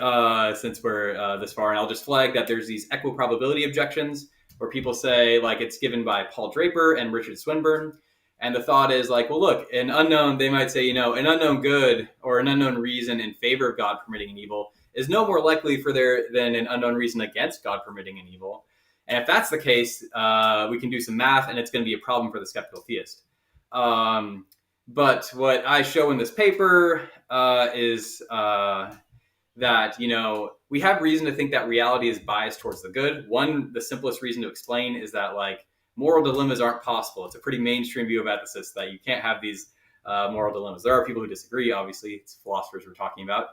since we're this far, and I'll just flag that there's these equiprobability objections where people say, like, it's given by Paul Draper and Richard Swinburne. And the thought is like, well, look, an unknown, they might say, an unknown good or an unknown reason in favor of God permitting an evil is no more likely than an unknown reason against God permitting an evil. And if that's the case, we can do some math and it's going to be a problem for the skeptical theist. But what I show in this paper is that, we have reason to think that reality is biased towards the good. The simplest reason to explain is that, like, moral dilemmas aren't possible. It's a pretty mainstream view of ethicists that you can't have these moral dilemmas. There are people who disagree, obviously. It's philosophers we're talking about.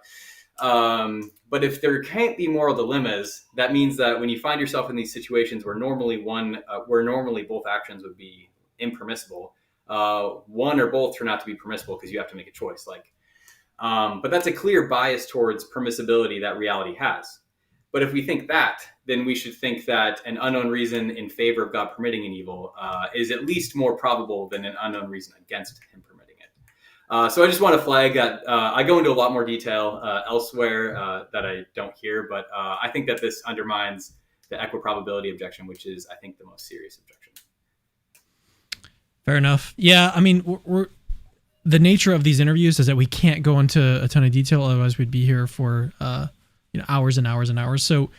But if there can't be moral dilemmas, that means that when you find yourself in these situations where normally both actions would be impermissible, one or both turn out to be permissible because you have to make a choice. But that's a clear bias towards permissibility that reality has. But if we think that, then we should think that an unknown reason in favor of God permitting an evil is at least more probable than an unknown reason against him permitting it. So I just want to flag that I go into a lot more detail elsewhere that I don't here, but I think that this undermines the equiprobability objection, which is, I think, the most serious objection. Fair enough. Yeah, I mean, the nature of these interviews is that we can't go into a ton of detail, otherwise we'd be here for hours and hours and hours. So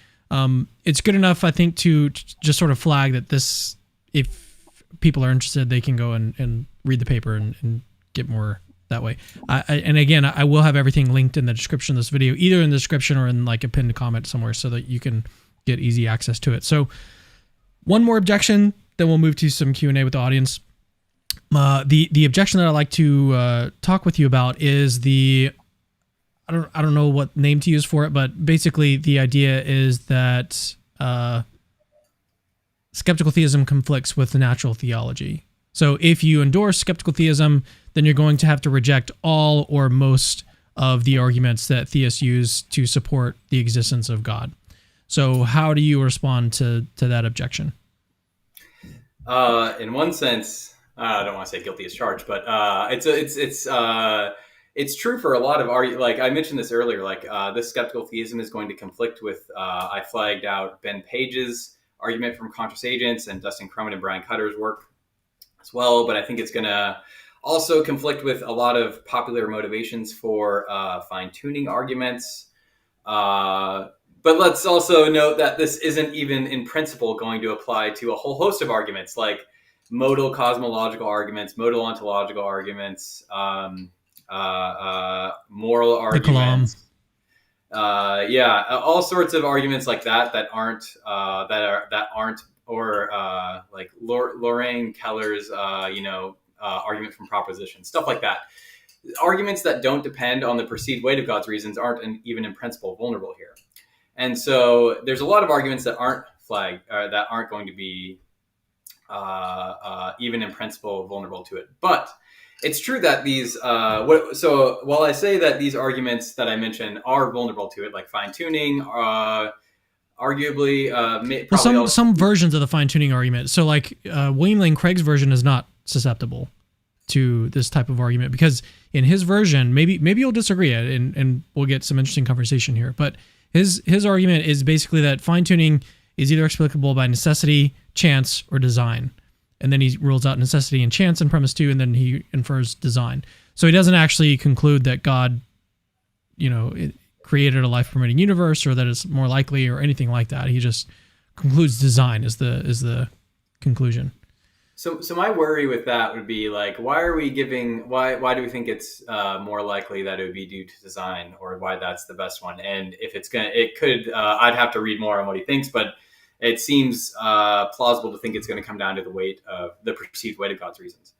it's good enough, I think, to just sort of flag that this, if people are interested, they can go and read the paper and get more that way. And again, I will have everything linked in the description of this video, either in the description or in like a pinned comment somewhere, so that you can get easy access to it. So one more objection, then we'll move to some Q&A with the audience. The objection that I'd like to talk with you about is I don't know what name to use for it, but basically the idea is that skeptical theism conflicts with natural theology. So if you endorse skeptical theism, then you're going to have to reject all or most of the arguments that theists use to support the existence of God. So how do you respond to that objection? In one sense, I don't want to say guilty as charged, but it's true for a lot of like I mentioned this earlier, like this skeptical theism is going to conflict with, I flagged out Ben Page's argument from Conscious Agents and Dustin Crummett and Brian Cutter's work as well. But I think it's going to also conflict with a lot of popular motivations for fine-tuning arguments. But let's also note that this isn't even in principle going to apply to a whole host of arguments, like modal cosmological arguments, modal ontological arguments, moral arguments, all sorts of arguments like that aren't like Lorraine Keller's argument from proposition, stuff like that. Arguments that don't depend on the perceived weight of God's reasons aren't even in principle vulnerable here. And so there's a lot of arguments that aren't flagged, that aren't going to be even in principle vulnerable to it. But it's true that these, so while I say that these arguments that I mentioned are vulnerable to it, like fine-tuning, arguably... some versions of the fine-tuning argument. So like William Lane Craig's version is not susceptible to this type of argument, because in his version, maybe you'll disagree, and we'll get some interesting conversation here, but his argument is basically that fine-tuning is either explicable by necessity, chance, or design. And then he rules out necessity and chance in premise 2, and then he infers design. So he doesn't actually conclude that God, created a life-permitting universe, or that it's more likely, or anything like that. He just concludes design is the conclusion. So my worry with that would be like, why do we think it's more likely that it would be due to design, or why that's the best one? And if I'd have to read more on what he thinks, but it seems plausible to think it's going to come down to the perceived weight of God's reasons.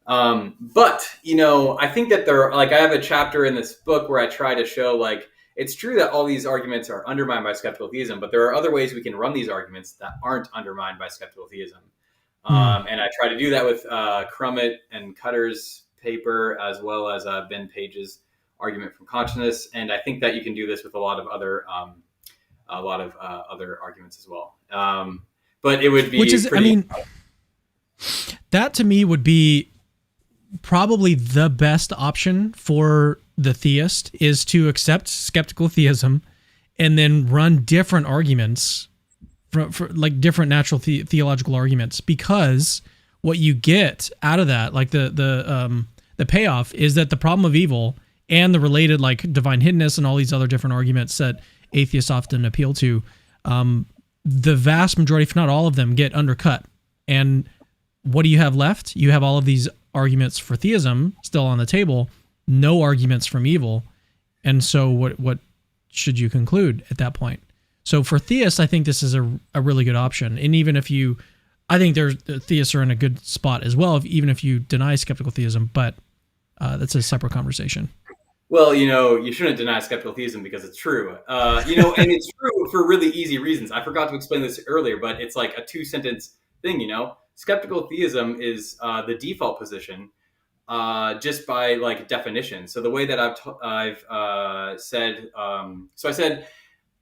But I think that I have a chapter in this book where I try to show, like, it's true that all these arguments are undermined by skeptical theism, but there are other ways we can run these arguments that aren't undermined by skeptical theism. And I try to do that with Crummett and Cutter's paper, as well as Ben Page's argument from consciousness. And I think that you can do this with a lot of other arguments as well. But it would be that to me would be probably the best option for the theist, is to accept skeptical theism and then run different arguments for like different natural theological arguments, because what you get out of that, like the payoff, is that the problem of evil and the related like divine hiddenness and all these other different arguments that atheists often appeal to, the vast majority, if not all of them, get undercut. And what do you have left? You have all of these arguments for theism still on the table, no arguments from evil. And so what should you conclude at that point? So for theists, I think this is a really good option. And even if I think theists are in a good spot as well, even if you deny skeptical theism, but that's a separate conversation. Well, you shouldn't deny skeptical theism because it's true. And it's true for really easy reasons. I forgot to explain this earlier, but it's like a 2-sentence thing, Skeptical theism is the default position just by like definition. So the way that I've said, I said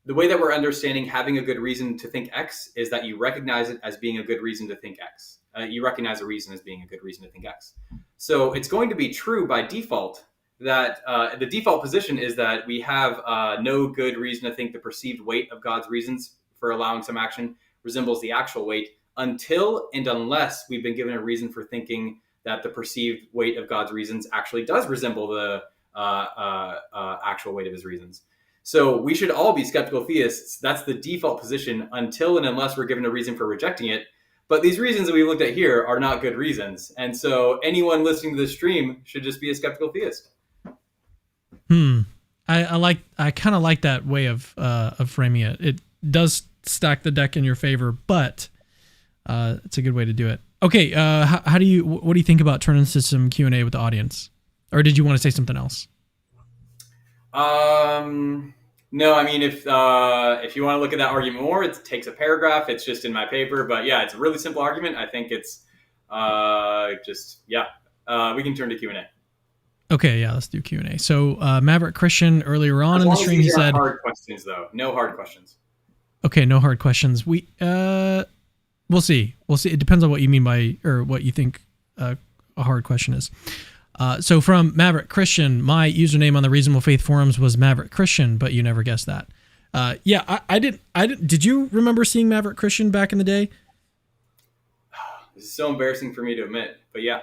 the way that we're understanding having a good reason to think X is that you recognize it as being a good reason to think X. You recognize a reason as being a good reason to think X. So it's going to be true by default that the default position is that we have no good reason to think the perceived weight of God's reasons for allowing some action resembles the actual weight, until and unless we've been given a reason for thinking that the perceived weight of God's reasons actually does resemble the actual weight of his reasons. So we should all be skeptical theists. That's the default position until and unless we're given a reason for rejecting it. But these reasons that we looked at here are not good reasons. And so anyone listening to this stream should just be a skeptical theist. I kind of like that way of framing it. It does stack the deck in your favor, but it's a good way to do it. Okay, what do you think about turning to some Q&A with the audience? Or did you want to say something else? No, I mean, if you want to look at that argument more, it takes a paragraph. It's just in my paper, but yeah, it's a really simple argument. I think it's we can turn to Q&A. Okay, yeah, let's do Q&A. So Maverick Christian earlier on in the stream, he said, hard questions though, no hard questions. Okay, no hard questions. We'll see. It depends on what you mean by, or what you think a hard question is. So from Maverick Christian, my username on the Reasonable Faith forums was Maverick Christian, but you never guessed that. I didn't. Did you remember seeing Maverick Christian back in the day? This is so embarrassing for me to admit, but yeah.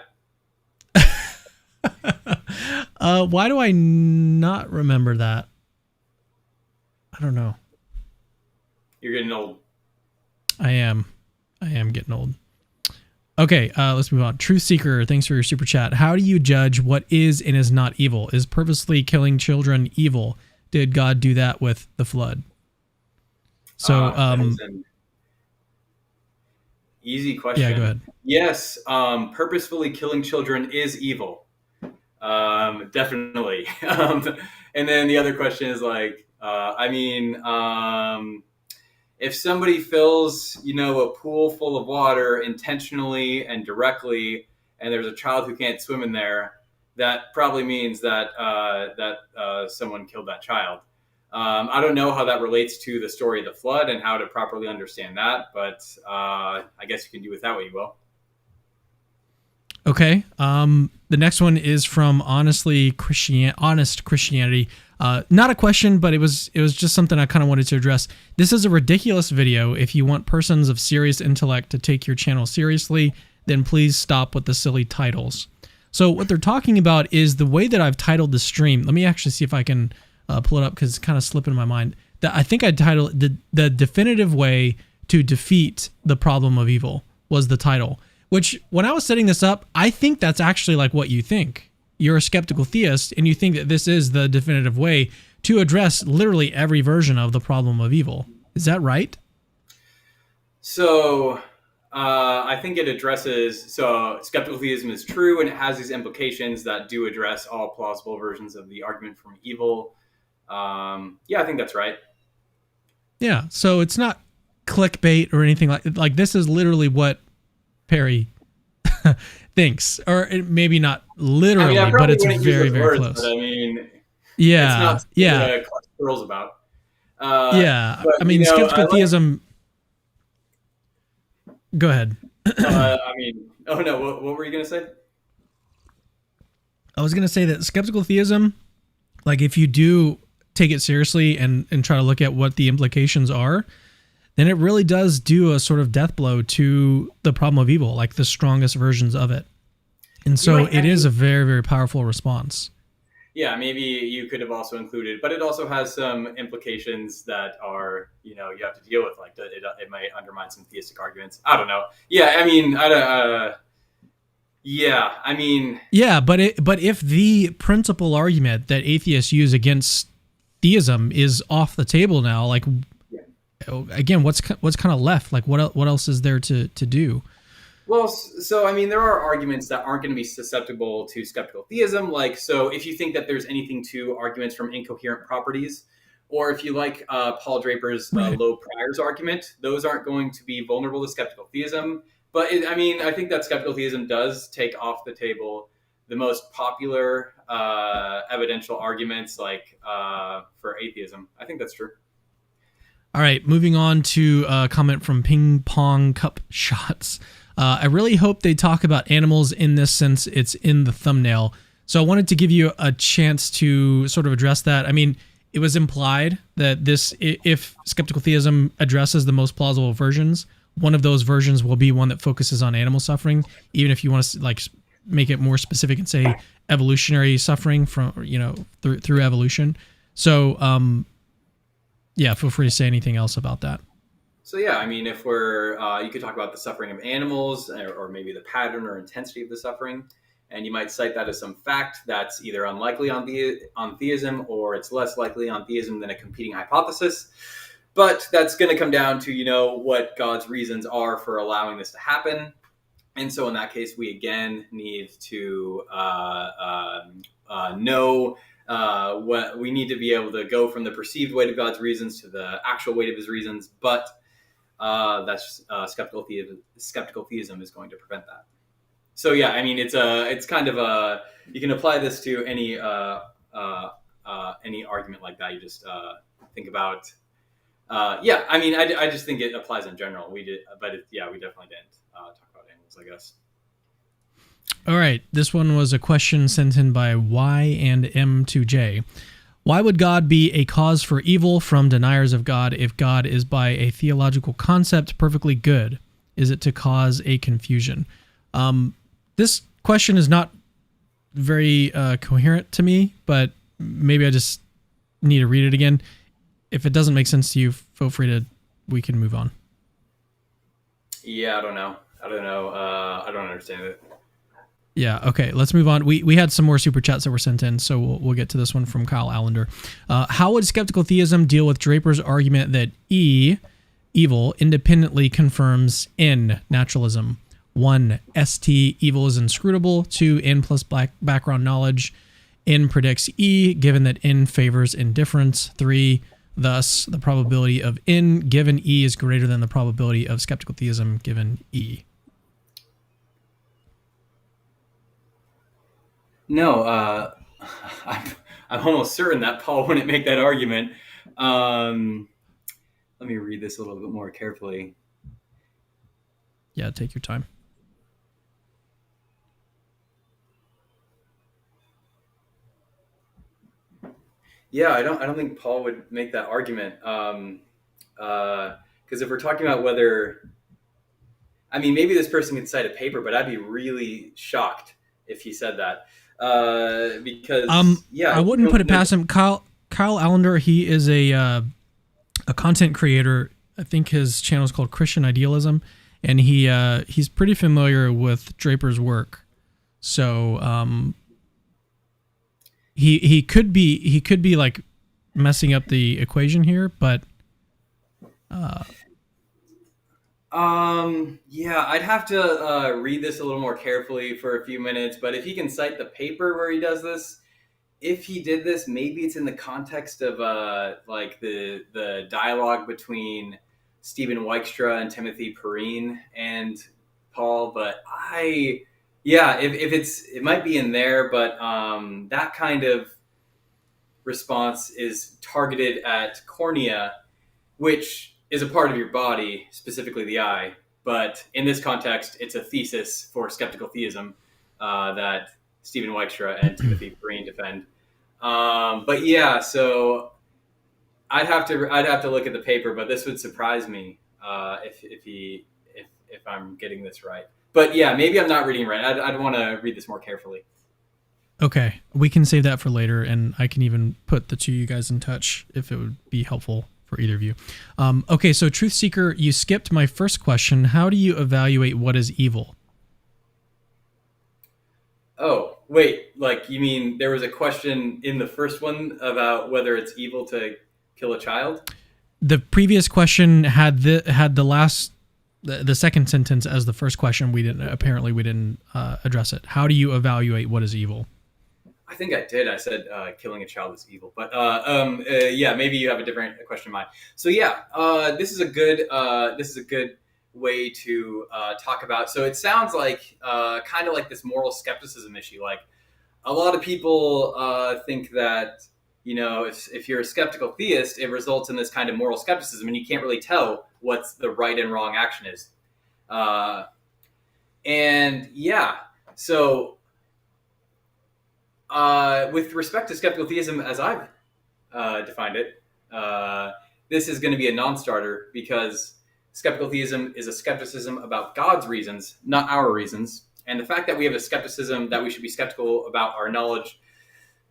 Why do I not remember that? I don't know. You're getting old. I am getting old. Okay, let's move on. Truth Seeker, thanks for your super chat. How do you judge what is and is not evil? Is purposely killing children evil? Did God do that with the flood? So, easy question. Yeah, go ahead. Yes, purposefully killing children is evil. Definitely. And then the other question is like, if somebody fills, a pool full of water intentionally and directly, and there's a child who can't swim in there, that probably means that someone killed that child. I don't know how that relates to the story of the flood and how to properly understand that, but I guess you can do with that what you will. Okay. The next one is from Honest Christianity. Not a question, but it was just something I kind of wanted to address. This is a ridiculous video. If you want persons of serious intellect to take your channel seriously, then please stop with the silly titles. So what they're talking about is the way that I've titled the stream. Let me actually see if I can pull it up because it's kind of slipping in my mind. I think I titled the definitive way to defeat the problem of evil was the title. Which, when I was setting this up, I think that's actually like what you think. You're a skeptical theist, and you think that this is the definitive way to address literally every version of the problem of evil. Is that right? So, I think it addresses... So, skeptical theism is true, and it has these implications that do address all plausible versions of the argument from evil. I think that's right. Yeah, so it's not clickbait or anything like this is literally what Perry thinks, or maybe not literally, I but it's wouldn't use very, those very words, close. but I mean, Yeah, it's not yeah, to clutch pearls about. yeah. But I mean, skeptical theism. Go ahead. Oh no, what were you gonna say? I was gonna say that skeptical theism, like if you do take it seriously and try to look at what the implications are, then it really does do a sort of death blow to the problem of evil, like the strongest versions of it. And so it is a very, very powerful response. Yeah, maybe you could have also included, but it also has some implications that are, you have to deal with, like it might undermine some theistic arguments. I don't know. Yeah, I mean, yeah, but if the principal argument that atheists use against theism is off the table now, like again, what's kind of left? Like what else is there to do? Well, so I mean, there are arguments that aren't going to be susceptible to skeptical theism. Like, so if you think that there's anything to arguments from incoherent properties, or if you like Paul Draper's low priors argument, those aren't going to be vulnerable to skeptical theism. But I think that skeptical theism does take off the table the most popular evidential arguments, like for atheism. I think that's true. All right, moving on to a comment from Ping Pong Cup Shots. I really hope they talk about animals in this, since it's in the thumbnail. So I wanted to give you a chance to sort of address that. I mean, it was implied that if skeptical theism addresses the most plausible versions, one of those versions will be one that focuses on animal suffering, even if you want to like make it more specific and say evolutionary suffering from, through evolution. So, yeah, feel free to say anything else about that. So yeah, I mean, if you could talk about the suffering of animals, or maybe the pattern or intensity of the suffering, and you might cite that as some fact that's either unlikely on theism, or it's less likely on theism than a competing hypothesis. But that's going to come down to, what God's reasons are for allowing this to happen. And so in that case, we again need to know what we need to be able to go from the perceived weight of God's reasons to the actual weight of his reasons. But that's skeptical theism is going to prevent that. So yeah, I mean, it's kind of you can apply this to any argument like that. You just think about. I mean, I just think it applies in general. We definitely didn't talk about animals, I guess. All right, this one was a question sent in by Y and M2J. Why would God be a cause for evil from deniers of God if God is by a theological concept perfectly good? Is it to cause a confusion? This question is not very coherent to me, but maybe I just need to read it again. If it doesn't make sense to you, feel free to, we can move on. Yeah, I don't know. I don't understand it. Yeah, okay, let's move on. We had some more super chats that were sent in, so we'll get to this one from Kyle Allender. How would skeptical theism deal with Draper's argument that evil, independently confirms N, naturalism? 1, ST, evil is inscrutable. 2, N plus background knowledge. N predicts E, given that N favors indifference. 3, thus, the probability of N given E is greater than the probability of skeptical theism given E. No, I'm almost certain that Paul wouldn't make that argument. Let me read this a little bit more carefully. Yeah, take your time. Yeah, I don't think Paul would make that argument. Because if we're talking about whether, I mean, maybe this person could cite a paper, but I'd be really shocked if he said that. Because I wouldn't put it past him. Kyle Allender, he is a content creator. I think his channel is called Christian Idealism, and he's pretty familiar with Draper's work. So he could be like messing up the equation here, but I'd have to read this a little more carefully for a few minutes, but if he can cite the paper where he does this, if he did this, maybe it's in the context of like the dialogue between Stephen Weikstra and Timothy Perrine, and Paul, but it might be in there, but that kind of response is targeted at cornea, which is a part of your body, specifically the eye. But in this context, it's a thesis for skeptical theism that Stephen Weichstra and Timothy Breen defend. But yeah, so I'd have to look at the paper, but this would surprise me if I'm getting this right. But yeah, maybe I'm not reading it right. I'd want to read this more carefully. Okay, we can save that for later, and I can even put the two of you guys in touch if it would be helpful for either of you. Okay, so Truth Seeker, you skipped my first question. How do you evaluate what is evil? Oh, wait, like you mean there was a question in the first one about whether it's evil to kill a child? The previous question had the second sentence as the first question. We didn't address it. How do you evaluate what is evil? I think I did. I said killing a child is evil, but yeah, maybe you have a different question in mind. So yeah, this is a good way to talk about. So it sounds like kind of like this moral skepticism issue. Like a lot of people think that if you're a skeptical theist, it results in this kind of moral skepticism, and you can't really tell what's the right and wrong action is. And yeah, so. With respect to skeptical theism, as I've defined it, this is going to be a non-starter because skeptical theism is a skepticism about God's reasons, not our reasons. And the fact that we have a skepticism that we should be skeptical about our knowledge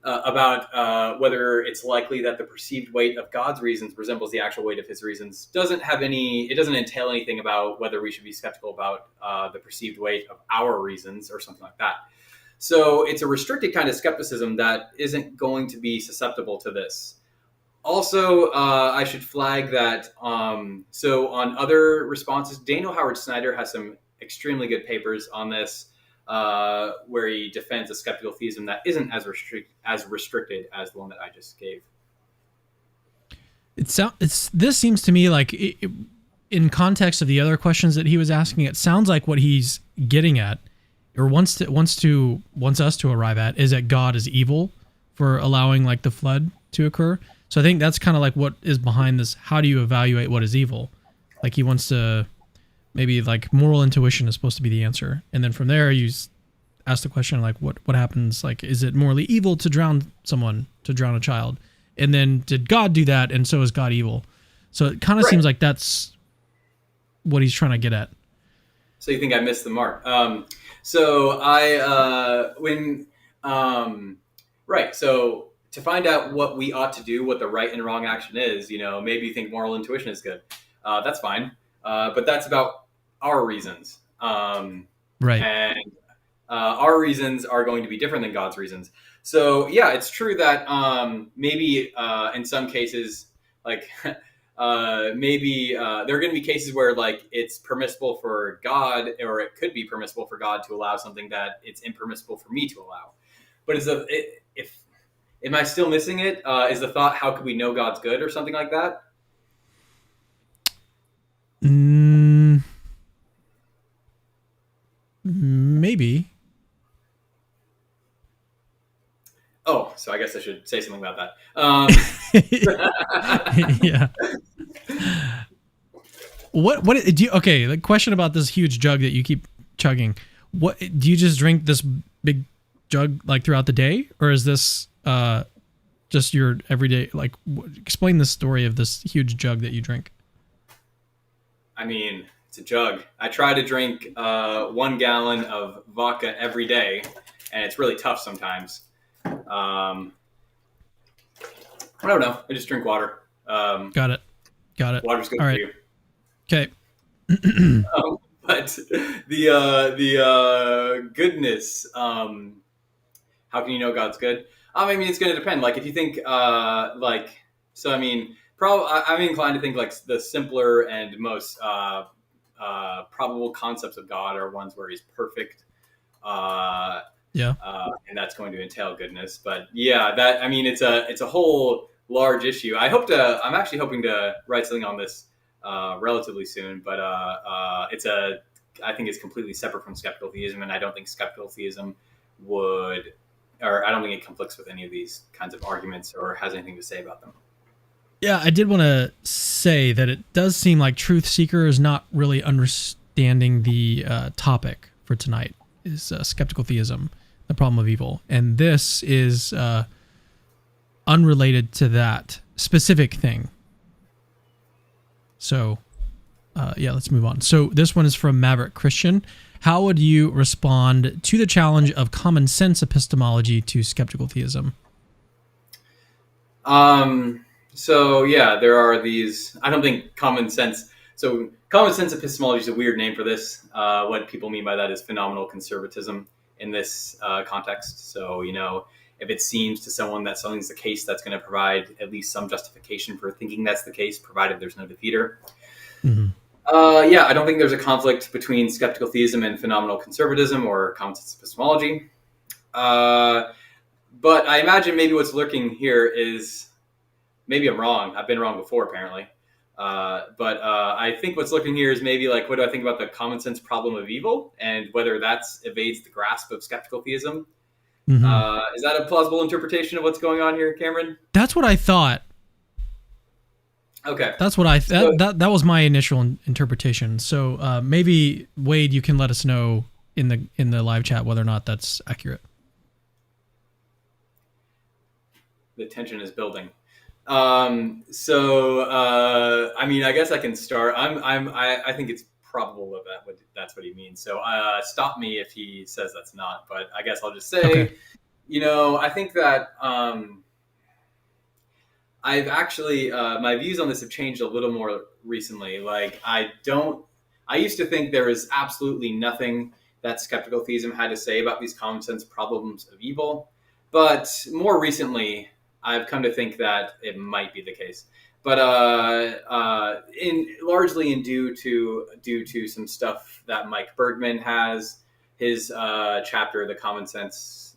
about whether it's likely that the perceived weight of God's reasons resembles the actual weight of his reasons doesn't entail anything about whether we should be skeptical about the perceived weight of our reasons or something like that. So it's a restricted kind of skepticism that isn't going to be susceptible to this. Also, I should flag that, so on other responses, Daniel Howard Snyder has some extremely good papers on this, where he defends a skeptical theism that isn't as restricted as the one that I just gave. This seems to me like, in context of the other questions that he was asking, it sounds like what he's getting at, or wants us to arrive at, is that God is evil for allowing like the flood to occur. So I think that's kind of like what is behind this. How do you evaluate what is evil? Like he wants to, maybe like moral intuition is supposed to be the answer. And then from there you ask the question like what happens? Like, is it morally evil to drown a child? And then did God do that? And so is God evil? So it kind of seems like that's what he's trying to get at. So you think I missed the mark? So to find out what we ought to do, what the right and wrong action is, maybe you think moral intuition is good. That's fine. But that's about our reasons. Right. And our reasons are going to be different than God's reasons. So yeah, it's true that maybe in some cases, like maybe there are going to be cases where like it's permissible for God, or it could be permissible for God to allow something that it's impermissible for me to allow. But am I still missing it? Is the thought, how could we know God's good or something like that? Maybe. Oh, so I guess I should say something about that. Yeah. What do you, okay, the question about this huge jug that you keep chugging. What do you just drink this big jug like throughout the day, or is this just your everyday, like explain the story of this huge jug that you drink? I mean, it's a jug. I try to drink 1 gallon of vodka every day, and it's really tough sometimes. I don't know. I just drink water. Got it. Water's good for you. Okay. But the goodness, how can you know God's good? I mean, it's going to depend. Like if you think I'm inclined to think like the simpler and most probable concepts of God are ones where he's perfect. And that's going to entail goodness. But yeah, it's a whole large issue. I'm actually hoping to write something on this relatively soon, but it's a think it's completely separate from skeptical theism, and I don't think skeptical theism would, or I don't think it conflicts with any of these kinds of arguments or has anything to say about them. Yeah, I did want to say that it does seem like Truth Seeker is not really understanding the topic for tonight, is skeptical theism, the problem of evil. And this is unrelated to that specific thing. So, let's move on. So this one is from Maverick Christian. How would you respond to the challenge of common sense epistemology to skeptical theism? So yeah, there are these, I don't think common sense. So common sense epistemology is a weird name for this. What people mean by that is phenomenal conservatism in this context. So, if it seems to someone that something's the case, that's going to provide at least some justification for thinking that's the case, provided there's no defeater. Mm-hmm. I don't think there's a conflict between skeptical theism and phenomenal conservatism or common sense epistemology. But I imagine maybe what's lurking here is, maybe I'm wrong. I've been wrong before, apparently. But I think what's lurking here is maybe like, what do I think about the common sense problem of evil and whether that evades the grasp of skeptical theism? Mm-hmm. Is that a plausible interpretation of what's going on here, Cameron? That's what I thought. Okay. That's what that was my initial interpretation. So maybe Wade, you can let us know in the live chat whether or not that's accurate. The tension is building. I guess I can start. I think it's probable that that's what he means. So stop me if he says that's not. But I guess I'll just say, okay. I think that I've actually my views on this have changed a little more recently. Like I used to think there was absolutely nothing that skeptical theism had to say about these common sense problems of evil, but more recently I've come to think that it might be the case. But largely due to some stuff that Mike Bergman has, his chapter, the Common Sense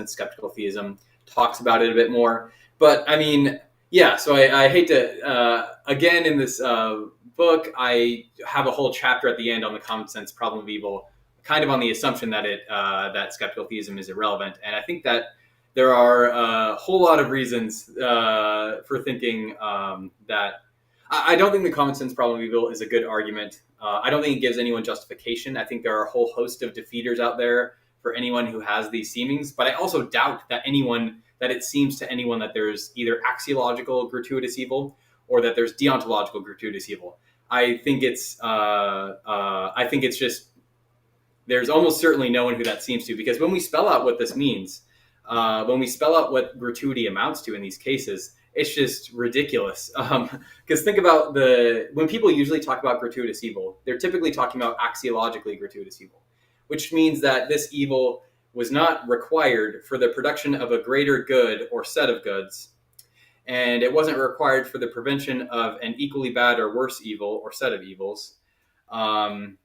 Skeptical Theism, talks about it a bit more. But I mean, yeah. So I hate to again in this book, I have a whole chapter at the end on the common sense problem of evil, kind of on the assumption that that skeptical theism is irrelevant, and I think that there are a whole lot of reasons for thinking that I don't think the common sense problem of evil is a good argument. I don't think it gives anyone justification. I think there are a whole host of defeaters out there for anyone who has these seemings. But I also doubt that it seems to anyone that there's either axiological gratuitous evil or that there's deontological gratuitous evil. I think it's just there's almost certainly no one who that seems to, because when we spell out what this means, when we spell out what gratuity amounts to in these cases, it's just ridiculous. Because think about when people usually talk about gratuitous evil, they're typically talking about axiologically gratuitous evil, which means that this evil was not required for the production of a greater good or set of goods, and it wasn't required for the prevention of an equally bad or worse evil or set of evils. And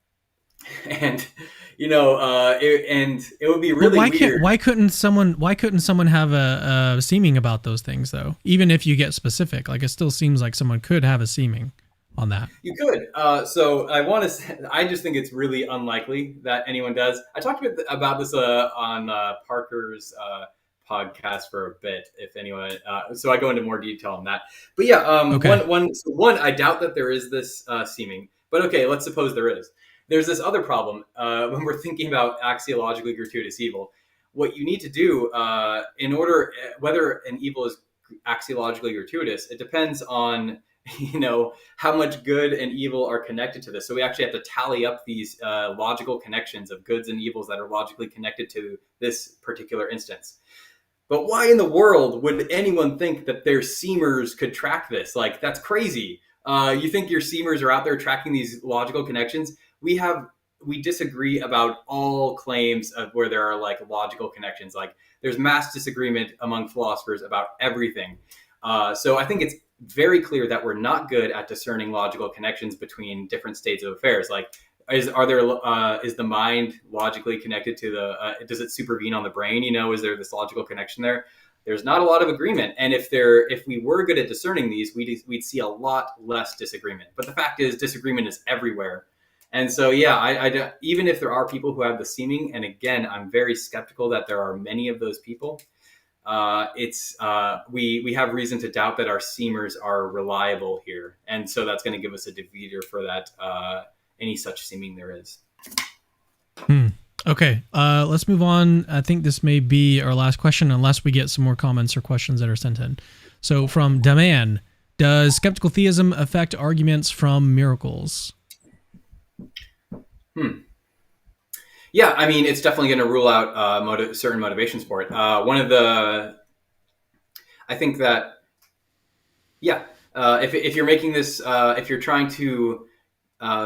it would be really weird. Why couldn't someone have a seeming about those things though? Even if you get specific, like it still seems like someone could have a seeming on that. You could. So I just think it's really unlikely that anyone does. I talked about this on Parker's podcast for a bit. If anyone, so I go into more detail on that. But yeah, okay. One, I doubt that there is this seeming. But okay, let's suppose there is. There's this other problem when we're thinking about axiologically gratuitous evil. What you need to do in order, whether an evil is axiologically gratuitous, it depends on how much good and evil are connected to this. So we actually have to tally up these logical connections of goods and evils that are logically connected to this particular instance. But why in the world would anyone think that their seemers could track this? Like, that's crazy. You think your seemers are out there tracking these logical connections? We disagree about all claims of where there are like logical connections. Like there's mass disagreement among philosophers about everything. So I think it's very clear that we're not good at discerning logical connections between different states of affairs. Like, is the mind logically connected to does it supervene on the brain? Is there this logical connection there? There's not a lot of agreement. And if we were good at discerning these, we'd see a lot less disagreement. But the fact is, disagreement is everywhere. And so, yeah, even if there are people who have the seeming, and again, I'm very skeptical that there are many of those people. We have reason to doubt that our seemers are reliable here, and so that's going to give us a defeater for that any such seeming there is. Okay, let's move on. I think this may be our last question, unless we get some more comments or questions that are sent in. So from Daman, does skeptical theism affect arguments from miracles? Yeah, I mean, it's definitely going to rule out certain motivations for it. I think that, if you're making this, if you're trying to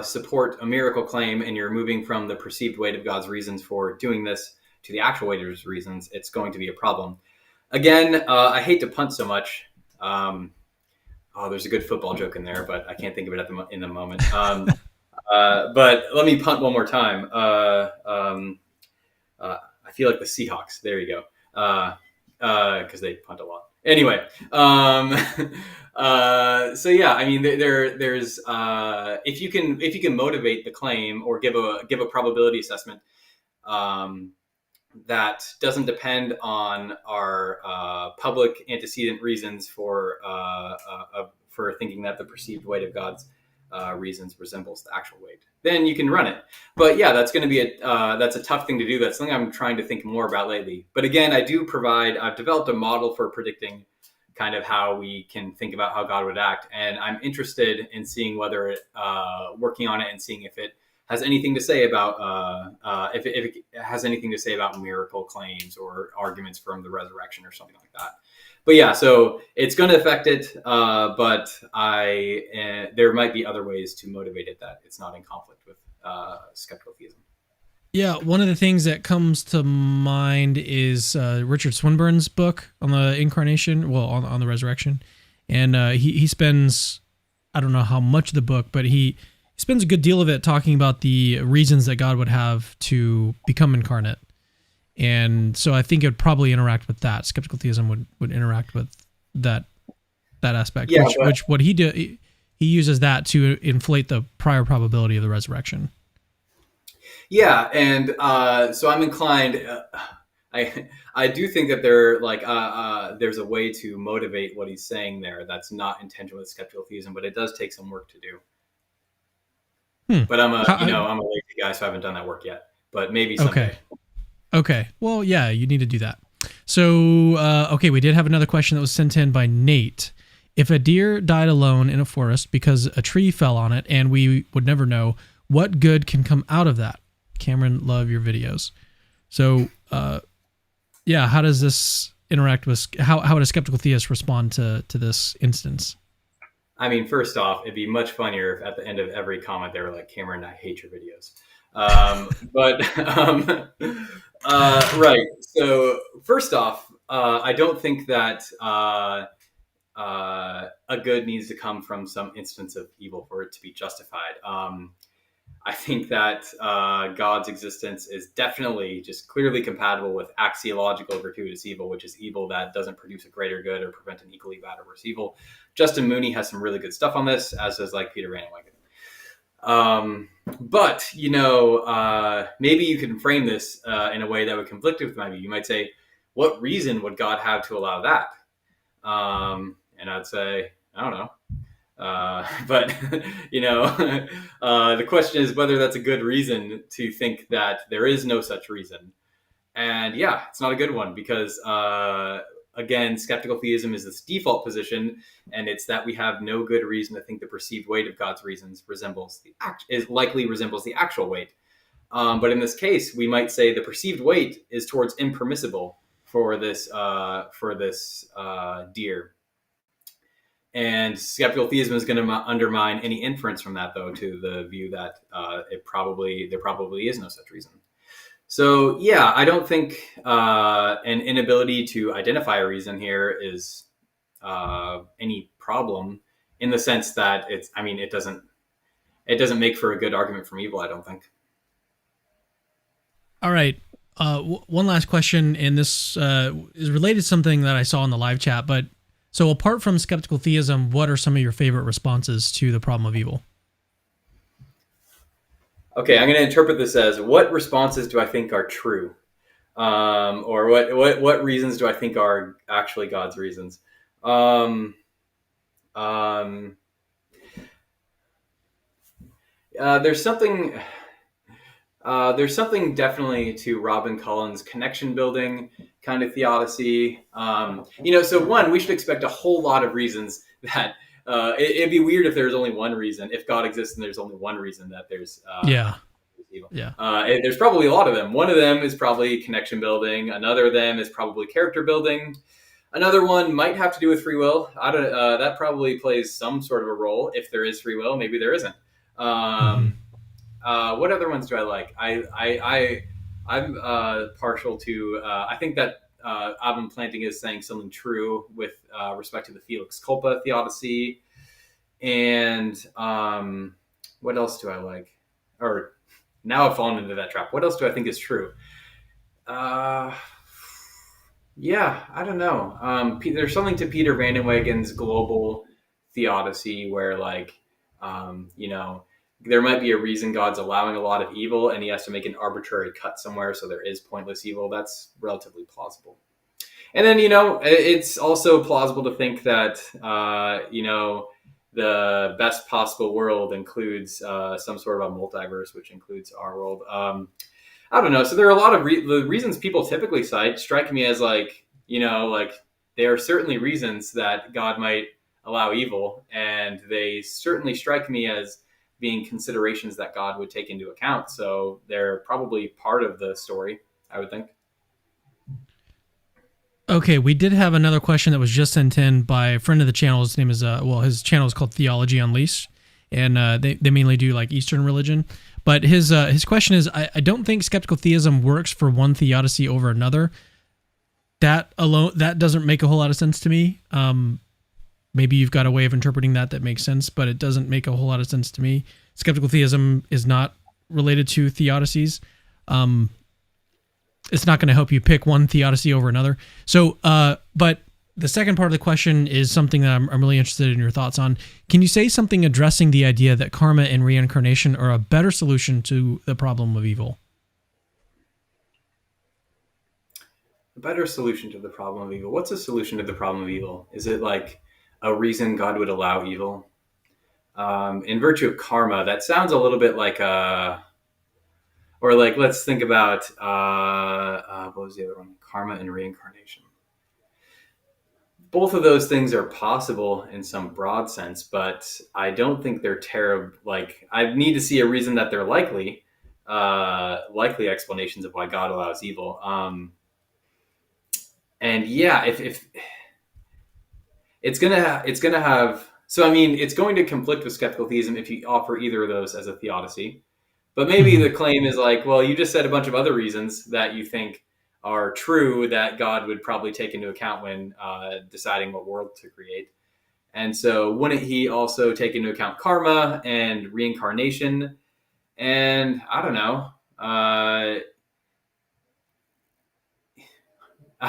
support a miracle claim and you're moving from the perceived weight of God's reasons for doing this to the actual weight of his reasons, it's going to be a problem. Again, I hate to punt so much. There's a good football joke in there, but I can't think of it in the moment. But let me punt one more time. I feel like the Seahawks. There you go. Because they punt a lot. Anyway, so yeah, I mean, there's if you can motivate the claim or give a probability assessment that doesn't depend on our public antecedent reasons for thinking that the perceived weight of God's reasons resembles the actual weight, then you can run it. But yeah, that's going to be that's a tough thing to do. That's something I'm trying to think more about lately. But again, I've developed a model for predicting kind of how we can think about how God would act. And I'm interested in seeing whether working on it and seeing if it has anything to say about if it has anything to say about miracle claims or arguments from the resurrection or something like that. But yeah, so it's going to affect it, but there might be other ways to motivate it that it's not in conflict with skeptical theism. Yeah, one of the things that comes to mind is Richard Swinburne's book on the incarnation, on the resurrection. And he spends, I don't know how much of the book, but he spends a good deal of it talking about the reasons that God would have to become incarnate. And so I think it would probably interact with that. Skeptical theism would interact with that aspect, yeah, which what he did, he uses that to inflate the prior probability of the resurrection. Yeah, and so I'm inclined. I do think that there's a way to motivate what he's saying there that's not intentional with skeptical theism, but it does take some work to do. But I'm a lazy guy, so I haven't done that work yet. But maybe someday. Okay. Well, yeah, you need to do that. So, we did have another question that was sent in by Nate. If a deer died alone in a forest because a tree fell on it and we would never know, what good can come out of that? Cameron, love your videos. So, how does this interact with, how would a skeptical theist respond to this instance? I mean, first off, it'd be much funnier if at the end of every comment they were like, Cameron, I hate your videos. Right. So first off, I don't think that a good needs to come from some instance of evil for it to be justified. I think that God's existence is definitely just clearly compatible with axiological gratuitous evil, which is evil that doesn't produce a greater good or prevent an equally bad or worse evil. Justin Mooney has some really good stuff on this, as does Peter Van Wygen. But, maybe you can frame this in a way that would conflict with my view. You might say, what reason would God have to allow that? And I'd say, I don't know. But, the question is whether that's a good reason to think that there is no such reason. And yeah, it's not a good one because, again, skeptical theism is this default position, and it's that we have no good reason to think the perceived weight of God's reasons likely resembles the actual weight. But in this case, we might say the perceived weight is towards impermissible for this deer. And skeptical theism is going to undermine any inference from that, though, to the view that there probably is no such reason. So, yeah, I don't think an inability to identify a reason here is any problem in the sense that it doesn't make for a good argument from evil, I don't think. All right. One last question, and this is related to something that I saw in the live chat, but so apart from skeptical theism, what are some of your favorite responses to the problem of evil? Okay, I'm going to interpret this as what responses do I think are true? Or what reasons do I think are actually God's reasons? Um, um, there's something definitely to Robin Collins' connection building kind of theodicy. So one, we should expect a whole lot of reasons that it'd be weird if there's only one reason. If God exists and there's only one reason that there's evil. Yeah. There's probably a lot of them. One of them is probably connection building. Another of them is probably character building. Another one might have to do with free will. I don't. That probably plays some sort of a role. If there is free will, maybe there isn't. What other ones do I like? I'm partial to. I think that Alvin Planting is saying something true with respect to the Felix Culpa theodicy. And what else do I like? Or now I've fallen into that trap. What else do I think is true? Yeah, I don't know. There's something to Peter Vandenwagen's global theodicy where, there might be a reason God's allowing a lot of evil and he has to make an arbitrary cut somewhere, so there is pointless evil. That's relatively plausible. And then, it's also plausible to think that, the best possible world includes some sort of a multiverse, which includes our world. I don't know. So there are a lot of the reasons people typically cite strike me as there are certainly reasons that God might allow evil, and they certainly strike me as being considerations that God would take into account. So they're probably part of the story, I would think. Okay, we did have another question that was just sent in by a friend of the channel. His name is, his channel is called Theology Unleashed, and they mainly do like Eastern religion. But his question is, I don't think skeptical theism works for one theodicy over another. That doesn't make a whole lot of sense to me. Maybe you've got a way of interpreting that makes sense, but it doesn't make a whole lot of sense to me. Skeptical theism is not related to theodicies. It's not going to help you pick one theodicy over another. So, but the second part of the question is something that I'm really interested in your thoughts on. Can you say something addressing the idea that karma and reincarnation are a better solution to the problem of evil? A better solution to the problem of evil. What's a solution to the problem of evil? Is it like a reason God would allow evil? In virtue of karma, that sounds a little bit like let's think about what was the other one? Karma and reincarnation. Both of those things are possible in some broad sense, but I don't think they're terrible. I need to see a reason that they're likely explanations of why God allows evil. And yeah, if it's gonna have. So I mean, it's going to conflict with skeptical theism if you offer either of those as a theodicy. But maybe the claim is you just said a bunch of other reasons that you think are true that God would probably take into account when deciding what world to create. And so wouldn't he also take into account karma and reincarnation? And I don't know. I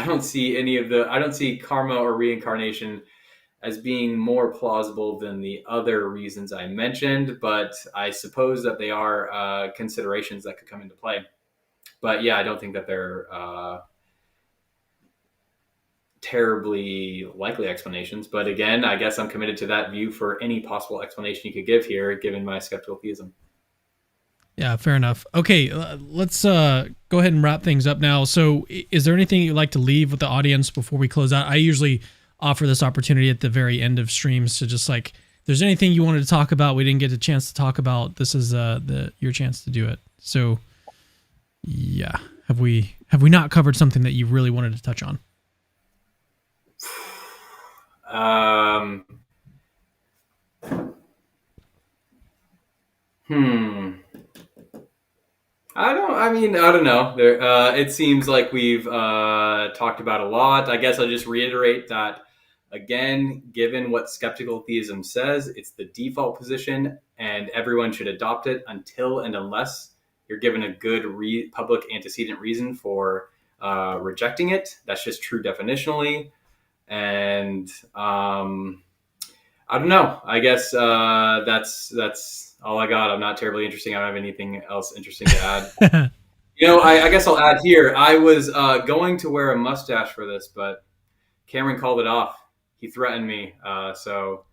don't see karma or reincarnation as being more plausible than the other reasons I mentioned, but I suppose that they are considerations that could come into play. But yeah, I don't think that they're terribly likely explanations. But again, I guess I'm committed to that view for any possible explanation you could give here, given my skeptical theism. Yeah, fair enough. Okay, let's go ahead and wrap things up now. So is there anything you'd like to leave with the audience before we close out? I usually offer this opportunity at the very end of streams to just if there's anything you wanted to talk about, we didn't get a chance to talk about, this is your chance to do it. So yeah, have we not covered something that you really wanted to touch on? I don't know. It seems like we've talked about a lot. I guess I'll just reiterate that, again, given what skeptical theism says, it's the default position and everyone should adopt it until and unless you're given a good public antecedent reason for rejecting it. That's just true definitionally. And I don't know. I guess that's all I got. I'm not terribly interesting. I don't have anything else interesting to add. I guess I'll add here. I was going to wear a mustache for this, but Cameron called it off. He threatened me, so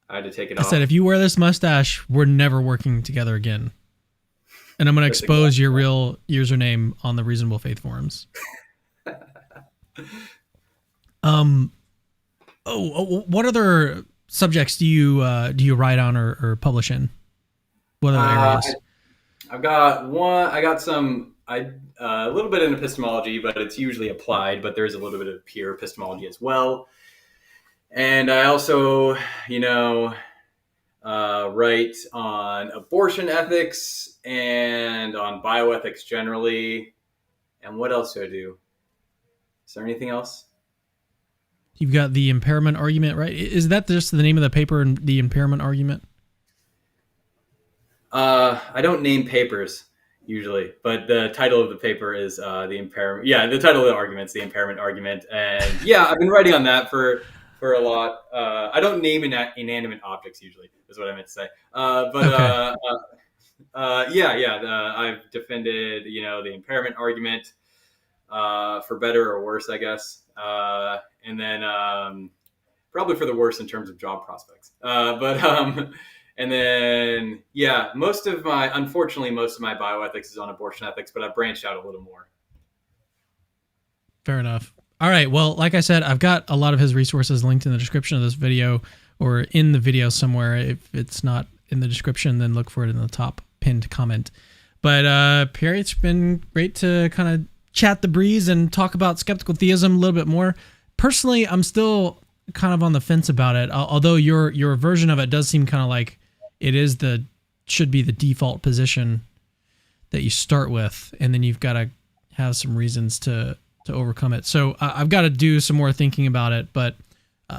I had to take it off. I said, if you wear this mustache, we're never working together again. And I'm going to expose your real username on the Reasonable Faith forums. What other subjects do you write on or publish in? What other areas? I've got one. I got some. A little bit in epistemology, but it's usually applied. But there's a little bit of pure epistemology as well. And I also, write on abortion ethics and on bioethics generally. And what else do I do? Is there anything else? You've got the impairment argument, right? Is that just the name of the paper, the impairment argument? I don't name papers usually, but the title of the paper is the impairment. Yeah, the title of the argument is the impairment argument. And yeah, I've been writing on that for a lot. I don't name inanimate objects usually, is what I meant to say. Okay. I've defended, the impairment argument for better or worse, I guess. And then probably for the worse in terms of job prospects. And then, unfortunately, most of my bioethics is on abortion ethics, but I've branched out a little more. Fair enough. All right. Well, like I said, I've got a lot of his resources linked in the description of this video or in the video somewhere. If it's not in the description, then look for it in the top pinned comment. But Perry, it's been great to kind of chat the breeze and talk about skeptical theism a little bit more. Personally, I'm still kind of on the fence about it, although your version of it does seem kind of like it is should be the default position that you start with, and then you've got to have some reasons to overcome it. So I've got to do some more thinking about it, but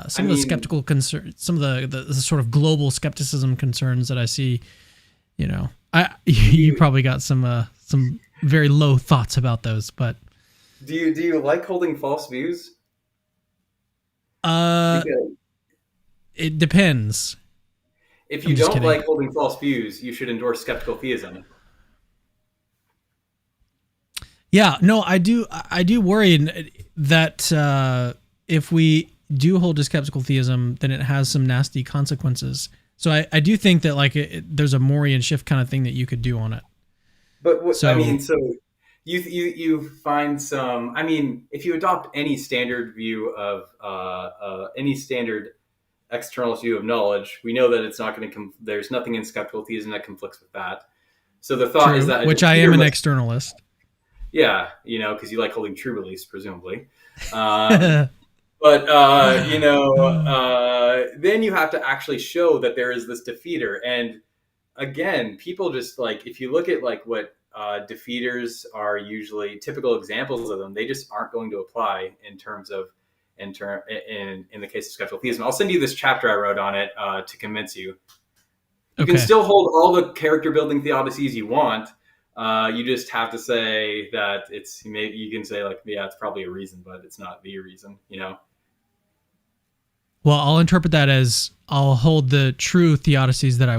some of the skeptical concerns, some of the sort of global skepticism concerns that I see, you probably got some very low thoughts about those, but do you like holding false views? It depends. If you don't like holding false views, you should endorse skeptical theism. Yeah, no, I do worry that if we do hold to skeptical theism, then it has some nasty consequences. So I do think that there's a Morian shift kind of thing that you could do on it. But you find some. If you adopt any standard view of any standard external view of knowledge, we know that it's not going to. There's nothing in skeptical theism that conflicts with that. So the thought is that, which I am an externalist. Yeah, because you like holding true beliefs, presumably. Then you have to actually show that there is this defeater. And again, people just if you look at what defeaters are usually typical examples of them, they just aren't going to apply in the case of skeptical theism. I'll send you this chapter I wrote on it to convince you. You can still hold all the character building theodicies you want. You just have to say that you can say it's probably a reason, but it's not the reason, Well, I'll interpret that as I'll hold the true theodicies that I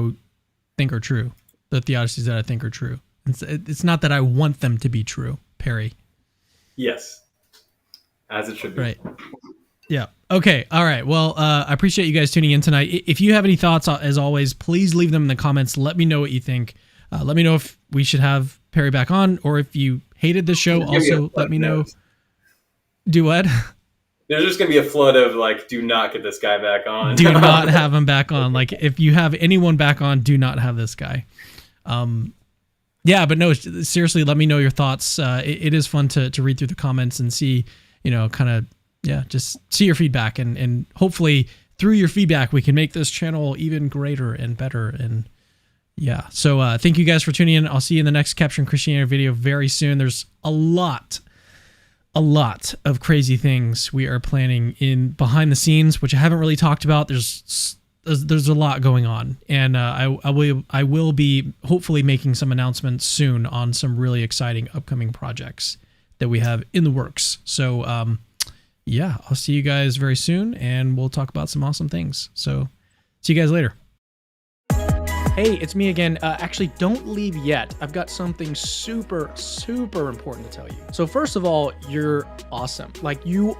think are true. The theodicies that I think are true. It's not that I want them to be true, Perry. Yes. As it should be. Right. Yeah. Okay. All right. Well, I appreciate you guys tuning in tonight. If you have any thoughts, as always, please leave them in the comments. Let me know what you think. Let me know if we should have Perry back on, or if you hated the show, also let me know. Do what? There's just going to be a flood of do not get this guy back on. Do not have him back on. If you have anyone back on, do not have this guy. Yeah, but no, seriously, let me know your thoughts. It is fun to read through the comments and see, just see your feedback. And hopefully through your feedback, we can make this channel even greater and better. And yeah, so thank you guys for tuning in. I'll see you in the next Capturing Christianity video very soon. There's a lot of crazy things we are planning in behind the scenes, which I haven't really talked about. There's a lot going on, and I will be hopefully making some announcements soon on some really exciting upcoming projects that we have in the works. So yeah, I'll see you guys very soon, and we'll talk about some awesome things. So See you guys later. Hey, it's me again. Actually, don't leave yet. I've got something super, super important to tell you. So first of all, you're awesome. Like you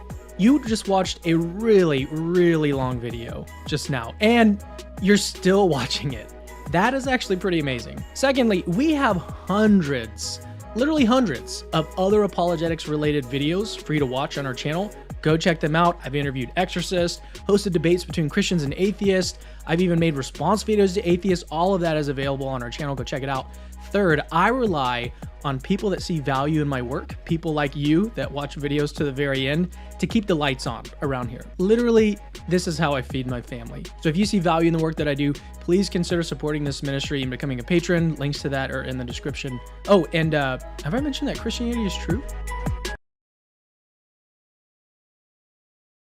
just watched a really, really long video just now, and you're still watching it. That is actually pretty amazing. Secondly, we have hundreds, literally hundreds of other apologetics related videos for you to watch on our channel. Go check them out. I've interviewed exorcists, hosted debates between Christians and atheists. I've even made response videos to atheists. All of that is available on our channel. Go check it out. Third, I rely on people that see value in my work, people like you that watch videos to the very end, to keep the lights on around here. Literally, this is how I feed my family. So if you see value in the work that I do, please consider supporting this ministry and becoming a patron. Links to that are in the description. Oh, and have I mentioned that Christianity is true?